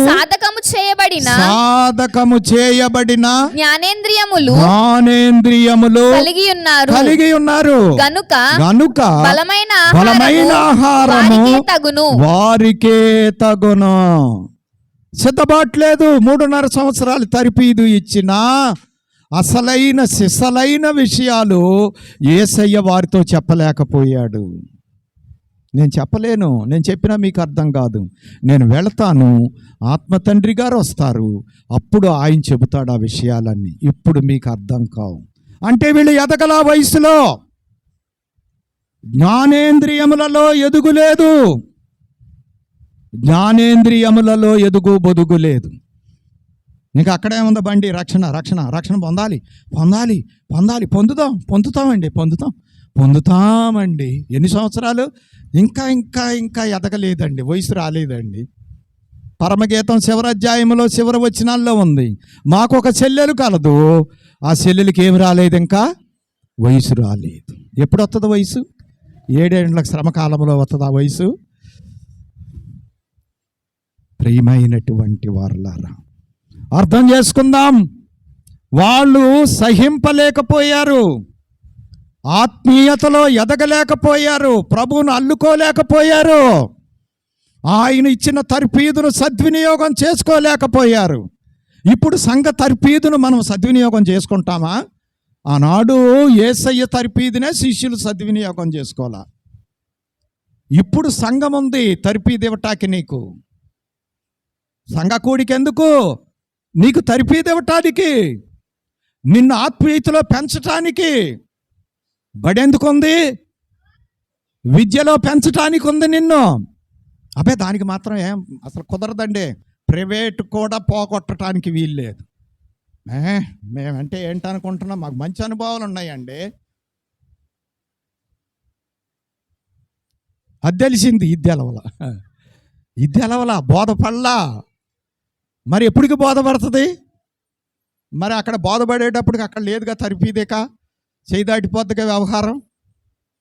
సాధకము చేయబడిన జ్ఞానేంద్రియములు కలిగి ఉన్నారు గనుక బలమైన ఆహారము వారికే తగును. సిద్ధపడలేదు. 3.5 సంవత్సరాలు తరిపీదు ఇచ్చినా అసలైన సిసలైన విషయాలు యేసయ్య వారితో చెప్పలేకపోయాడు. నేను చెప్పలేను, నేను చెప్పినా మీకు అర్థం కాదు. నేను వెళతాను, ఆత్మ తండ్రి గారు వస్తారు, అప్పుడు ఆయన చెబుతాడు ఆ విషయాలన్నీ. ఇప్పుడు మీకు అర్థం కావు. అంటే వీళ్ళు ఎదగల వయసులో, జ్ఞానేంద్రియములలో ఎదుగులేదు, జ్ఞానేంద్రియములలో ఎదుగు బొదుగు లేదు. ఇంకా అక్కడే ఉంది బండి, రక్షణ రక్షణ రక్షణ పొందాలి పొందాలి పొందాలి పొందుతామండి. ఎన్ని సంవత్సరాలు? ఇంకా ఇంకా ఇంకా ఎదగలేదండి, వయసు రాలేదండి. పరమగీతం చివరి అధ్యాయంలో చివరి వచనాల్లో ఉంది, మాకు ఒక చెల్లెలు కలదు, ఆ చెల్లెలకి ఏమి రాలేదు, ఇంకా వయసు రాలేదు. ఎప్పుడు వస్తుంది వయసు? 7 ఏళ్ల శ్రమకాలంలో వస్తుంది ఆ వయసు. ప్రియమైనటువంటి వారలారా, అర్థం చేసుకుందాం. వాళ్ళు సహింపలేకపోయారు, ఆత్మీయతలో ఎదగలేకపోయారు, ప్రభువును అల్లుకోలేకపోయారు. ఆయన ఇచ్చిన తర్ఫీదును సద్వినియోగం చేసుకోలేకపోయారు. ఇప్పుడు సంఘ తర్ఫీదును మనం సద్వినియోగం చేసుకుంటామా? ఆనాడు యేసయ్య తర్ఫీదునే శిష్యులు సద్వినియోగం చేసుకోవాలా. ఇప్పుడు సంఘం ఉంది తర్ఫీదు ఇవ్వటానికి. నీకు సంఘ కూడికి ఎందుకు? నీకు తర్ఫీదు ఇవ్వటానికి, నిన్ను ఆత్మీయతలో పెంచటానికి. బడెందుకు ఉంది? విద్యలో పెంచటానికి ఉంది నిన్ను. దానికి మాత్రం ఏం అసలు కుదరదండి. ప్రైవేట్ కూడా పోగొట్టడానికి వీలు లేదు. మేమంటే ఏంటనుకుంటున్నాం? మాకు మంచి అనుభవాలు ఉన్నాయండి. అది తెలిసింది. ఇది ఎలవలా బోధపడలా. మరి ఎప్పటికి బోధపడుతుంది? మరి అక్కడ బోధపడేటప్పటికి అక్కడ లేదుగా తర్ఫీదేక, చేయి దాటిపోద్దిగా వ్యవహారం.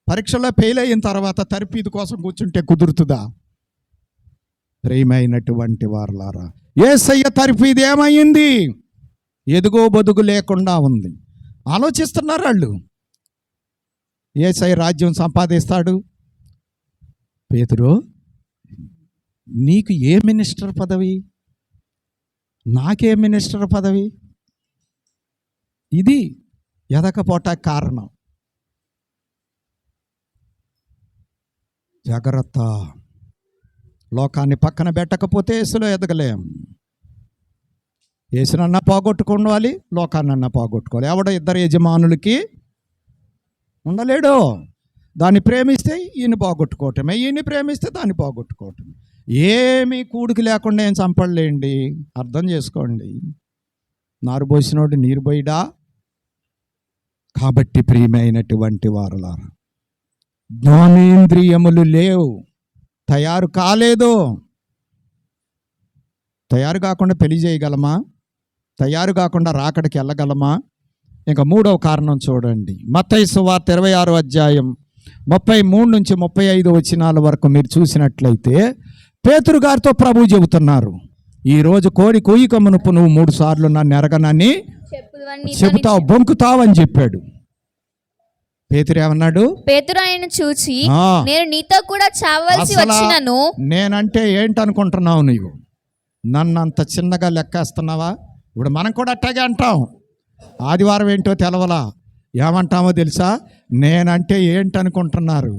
పరీక్షలో ఫెయిల్ అయిన తర్వాత తర్ఫీదు కోసం కూర్చుంటే కుదురుతుందా? ప్రియమైనటువంటి వారలారా, యేసయ్య తర్ఫీదు ఏమైంది? ఎదుగో బదుగు లేకుండా ఉంది. ఆలోచిస్తున్నారు వాళ్ళు. యేసయ్య రాజ్యం సంపాదిస్తాడు. పేతురు, నీకు ఏ మినిస్టర్ పదవి, నాకే మినిస్టర్ పదవి? ఇది ఎదకపోట కారణం. జాగ్రత్త. లోకాన్ని పక్కన పెట్టకపోతే యేసులో ఎదగలేం. యేసునన్నా పోగొట్టుకోవాలి, లోకాన్నన్నా పోగొట్టుకోవాలి. ఎవడో ఇద్దరు యజమానులకి ఉండలేడు. దాన్ని ప్రేమిస్తే ఈయన పోగొట్టుకోవటమే, ఈయన్ని ప్రేమిస్తే దాన్ని పోగొట్టుకోవటమే. ఏమీ కూడికి లేకుండా ఏం చంపడలేండి. అర్థం చేసుకోండి. నారు పోసినోడు నీరు పోయిడా? కాబట్టి ప్రియమైనటువంటి వారలారా, జ్ఞానేంద్రియములు లేవు, తయారు కాలేదు. తయారు కాకుండా పెళ్లి చేయగలమా? తయారు కాకుండా రాకడికి వెళ్ళగలమా? ఇంకా మూడవ కారణం చూడండి. మత్తయి సువార్త 26వ అధ్యాయం 33 నుంచి 35 వచనాల వరకు మీరు చూసినట్లయితే పేతురు గారితో ప్రభువు చెబుతున్నారు, ఈరోజు కోడి కొయ్యక మునుపు నువ్వు 3 సార్లు నన్ను ఎరగనని చెబుతావు, బొంకుతావని చెప్పాడు. పేతురు ఏమన్నాడు? పేతురు ఆయన చూచి, నేను నీతో కూడా చావవలసి వచ్చినను. నేనంటే ఏంటనుకుంటున్నావు నువ్వు? నన్ను అంత చిన్నగా లెక్కేస్తున్నావా? ఇప్పుడు మనం కూడా అట్టాగే అంటాం. ఆదివారం ఏంటో తెలవలా, ఏమంటామో తెలుసా? నేనంటే ఏంటనుకుంటున్నారు?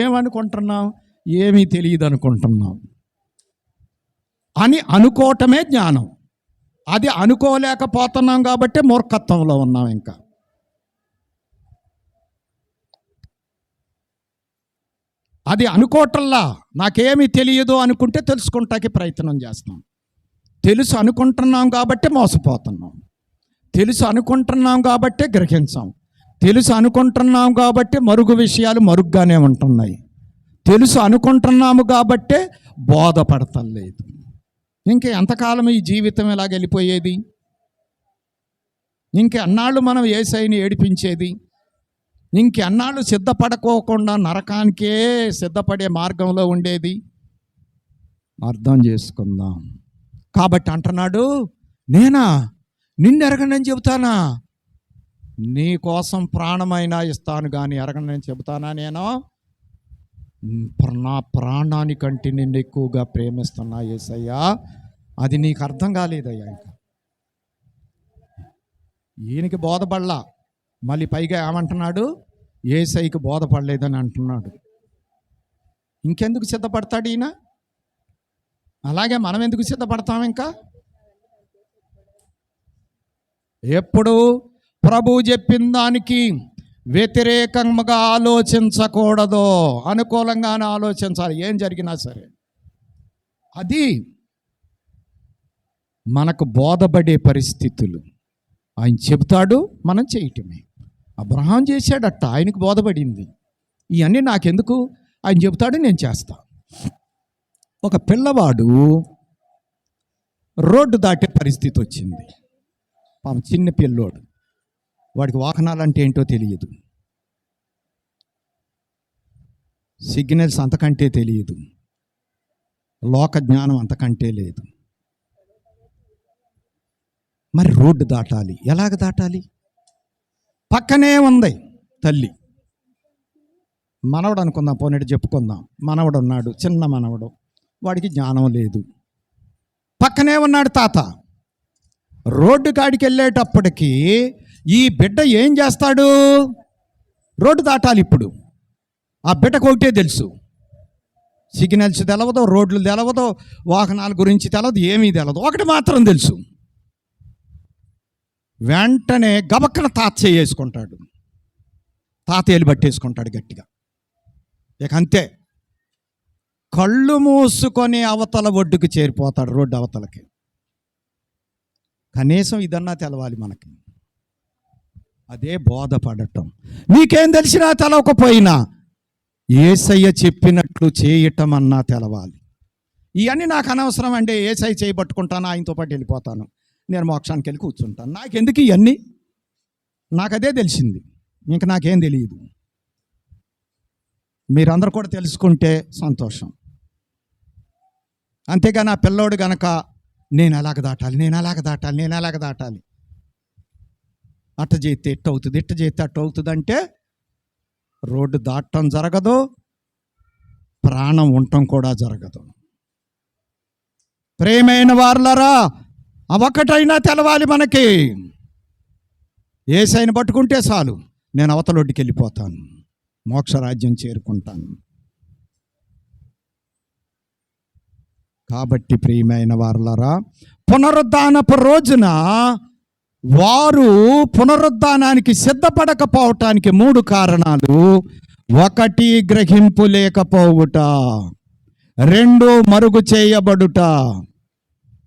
ఏమనుకుంటున్నాం? ఏమీ తెలియదు అనుకుంటున్నాం అని అనుకోవటమే జ్ఞానం. అది అనుకోలేకపోతున్నాం కాబట్టి మూర్ఖత్వంలో ఉన్నాం. ఇంకా అది అనుకోవటంలా. నాకేమీ తెలియదు అనుకుంటే తెలుసుకుంటాకి ప్రయత్నం చేస్తాం. తెలుసు అనుకుంటున్నాం కాబట్టి మోసపోతున్నాం. తెలుసు అనుకుంటున్నాం కాబట్టి గ్రహించాం. తెలుసు అనుకుంటున్నాం కాబట్టి మరుగు విషయాలు మరుగ్గానే ఉంటున్నాయి. తెలుసు అనుకుంటున్నాము కాబట్టే బోధపడతలేదు. ఇంక ఎంతకాలం ఈ జీవితం ఇలాగ వెళ్ళిపోయేది? ఇంకెన్నాళ్ళు మనం యేసయ్యని ఏడిపించేది? ఇంకెన్నాళ్ళు సిద్ధపడకోకుండా నరకానికే సిద్ధపడే మార్గంలో ఉండేది? అర్థం చేసుకుందాం. కాబట్టి అంటున్నాడు, నేనా నిన్ను ఎరగనని చెబుతానా? నీ కోసం ప్రాణమైనా ఇస్తాను కానీ ఎరగనని చెబుతానా? నేను నా ప్రాణానికంటే నిన్ను ఎక్కువగా ప్రేమిస్తున్నా యేసయ్యా. అది నీకు అర్థం కాలేదయ్యా. ఇంకా ఈయనకి బోధపడలా, మళ్ళీ పైగా ఏమంటున్నాడు? యేసయ్యకి బోధపడలేదని అంటున్నాడు. ఇంకెందుకు సిద్ధపడతాడు ఈయన? అలాగే మనం ఎందుకు సిద్ధపడతాం? ఇంకా ఎప్పుడు ప్రభువు చెప్పిన దానికి వ్యతిరేకంగా ఆలోచించకూడదు, అనుకూలంగానే ఆలోచించాలి. ఏం జరిగినా సరే అది మనకు బోధపడే పరిస్థితులు. ఆయన చెబుతాడు, మనం చేయటమే. అబ్రహాం చేశాడట, ఆయనకు బోధపడింది. ఇవన్నీ నాకెందుకు? ఆయన చెబుతాడు, నేను చేస్తా. ఒక పిల్లవాడు రోడ్డు దాటే పరిస్థితి వచ్చింది. చిన్న పిల్లోడు, వాడికి వాహనాలు అంటే ఏంటో తెలియదు, సిగ్నల్స్ అంతకంటే తెలియదు, లోక జ్ఞానం అంతకంటే లేదు. మరి రోడ్డు దాటాలి, ఎలాగ దాటాలి? పక్కనే ఉంది తల్లి, మనవడు అనుకుందాం, పోనీటి చెప్పుకుందాం. మనవడు ఉన్నాడు, చిన్న మనవడు, వాడికి జ్ఞానం లేదు. పక్కనే ఉన్నాడు తాత. రోడ్డు కాడికి వెళ్ళేటప్పటికీ ఈ బిడ్డ ఏం చేస్తాడు? రోడ్డు దాటాలి. ఇప్పుడు ఆ బిడ్డకు ఒకటే తెలుసు, సిగ్నల్స్ తెలవదు, రోడ్లు తెలవదు, వాహనాల గురించి తెలవదు, ఏమీ తెలవదు. ఒకటి మాత్రం తెలుసు, వెంటనే గబక్కన తాత చేసుకుంటాడు, తాతయ్యలు పట్టేసుకుంటాడు గట్టిగా. ఇక అంతే, కళ్ళు మూసుకొని అవతల ఒడ్డుకు చేరిపోతాడు, రోడ్డు అవతలకి. కనీసం ఇదన్నా తెలవాలి మనకి. అదే బోధపడటం. నీకేం తెలిసినా తెలవకపోయినా యేసయ్య చెప్పినట్లు చేయటం అన్నా తెలవాలి. ఇవన్నీ నాకు అనవసరం అండి, యేసయ్య చేయబట్టుకుంటాను, ఆయనతో పాటు వెళ్ళిపోతాను, నేను మోక్షానికి వెళ్ళి కూర్చుంటాను. నాకెందుకు ఇవన్నీ? నాకు అదే తెలిసింది, ఇంక నాకేం తెలియదు. మీరందరూ కూడా తెలుసుకుంటే సంతోషం. అంతేగాని ఆ పిల్లోడు గనక నేను ఎలాగ దాటాలి, నేను ఎలాగ దాటాలి, నేను ఎలాగ దాటాలి, అట్ట చేస్తే ఎట్ట అవుతుంది, ఇట్ట చేస్తే అట్ట అవుతుంది అంటే రోడ్డు దాటడం జరగదు, ప్రాణం ఉండటం కూడా జరగదు. ప్రేమైన వారులారా, అవొక్కటైనా తెలవాలి మనకి. యేసయ్యను పట్టుకుంటే చాలు, నేను అవతలొడ్డుకి వెళ్ళిపోతాను, మోక్షరాజ్యం చేరుకుంటాను. కాబట్టి ప్రియమైన వారులారా, పునరుద్ధానపు రోజున వారు పునరుద్ధానానికి సిద్ధపడకపోవటానికి 3 కారణాలు. 1 గ్రహింపు లేకపోవుట, 2 మరుగు చేయబడుట,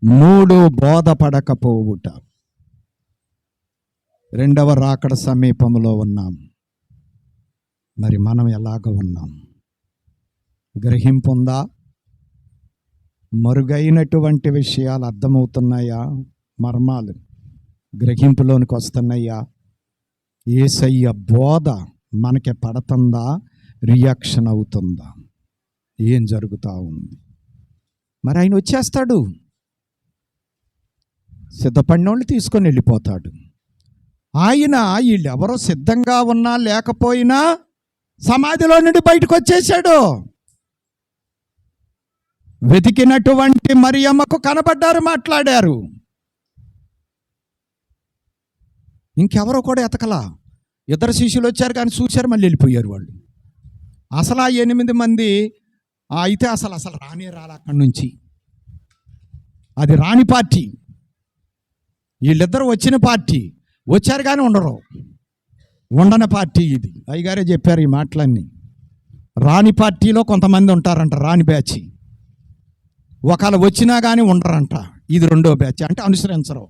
3 బోధపడకపోవుట. 2వ రాకడ సమీపంలో ఉన్నాం. మరి మనం ఎలాగ ఉన్నాం? గ్రహింపు ఉందా? మరుగైనటువంటి విషయాలు అర్థమవుతున్నాయా? మర్మాలు గ్రహింపులోనికి వస్తున్నాయా? యేసయ్య బోధ మనకి పడుతుందా? రియాక్షన్ అవుతుందా? ఏం జరుగుతూ ఉంది? మరి ఆయన వచ్చేస్తాడు, సిద్ధపడిన వాళ్ళు తీసుకొని వెళ్ళిపోతాడు. ఆయన వీళ్ళెవరో సిద్ధంగా ఉన్నా లేకపోయినా సమాధిలో నుండి బయటకు వచ్చేసాడు. వెతికినటువంటి మరియమ్మకు కనబడ్డారు, మాట్లాడారు. ఇంకెవరో కూడా ఎతకలా. 2 శిష్యులు వచ్చారు కానీ చూశారు, మళ్ళీ వెళ్ళిపోయారు వాళ్ళు. అసలు ఆ 8 మంది అయితే అసలు రానే రాలే అక్కడి నుంచి. అది రాని పార్టీ, వీళ్ళిద్దరు వచ్చిన పార్టీ. వచ్చారు కానీ ఉండని పార్టీ ఇది. అయ్యగారే చెప్పారు ఈ మాటలన్నీ. రాని పార్టీలో కొంతమంది ఉంటారంట, రాని బ్యాచ్. ఒకవేళ వచ్చినా కానీ ఉండరంట, ఇది 2వ బ్యాచ్, అంటే అనుసరించరు.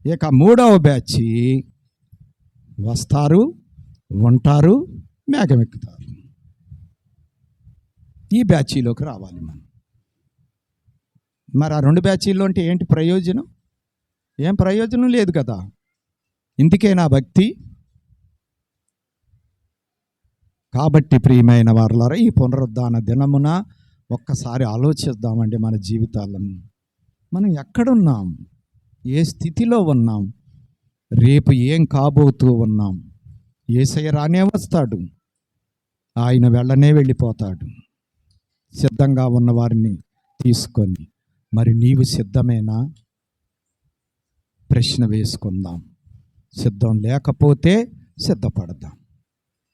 ఇక 3వ బ్యాచ్ వస్తారు, ఉంటారు, మేఘమెక్కుతారు. ఈ బ్యాచీలోకి రావాలి మనం. మరి ఆ 2 బ్యాచీల్లో అంటే ఏంటి ప్రయోజనం? ఏం ప్రయోజనం లేదు కదా. ఇందుకే నా భక్తి. కాబట్టి ప్రియమైన వారులారా, ఈ పునరుద్ధాన దినమున ఒక్కసారి ఆలోచిద్దామండి మన జీవితాలను. మనం ఎక్కడున్నాం? ఏ స్థితిలో ఉన్నాం? రేపు ఏం కాబోతూ ఉన్నాం? యేసయ్య రానే వస్తాడు, ఆయన వెళ్ళిపోతాడు. సిద్ధంగా ఉన్న వారిని తీసుకొని, మరి నీవు సిద్ధమేనా? ప్రశ్న వేసుకుందాం. సిద్ధం లేకపోతే సిద్ధపడదాం.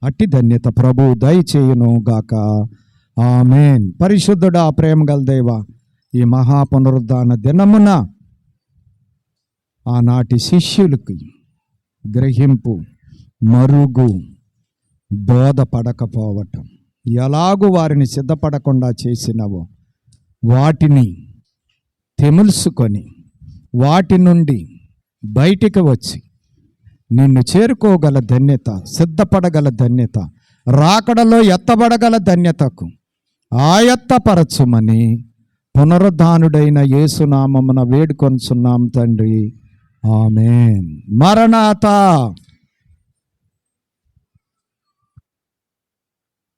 అట్టి ధన్యత ప్రభువు దయచేయును గాక. ఆమేన్. పరిశుద్ధుడా, ప్రేమ గల దేవా, ఈ మహాపునరుద్ధాన దినమున ఆనాటి శిష్యులకి గ్రహింపు, మరుగు, బోధపడకపోవటం, ఎలాగూ వారిని సిద్ధపడకుండా చేసినవో వాటిని తెముల్చుకొని వాటి నుండి బయటికి వచ్చి నిన్ను చేరుకోగల ధన్యత, సిద్ధపడగల ధన్యత, రాకడలో ఎత్తబడగల ధన్యతకు ఆయత్తపరచుమని పునరుద్ధానుడైన యేసునామమున వేడుకొనుచున్నాం తండ్రి. ఆమేన్. మరణాతా.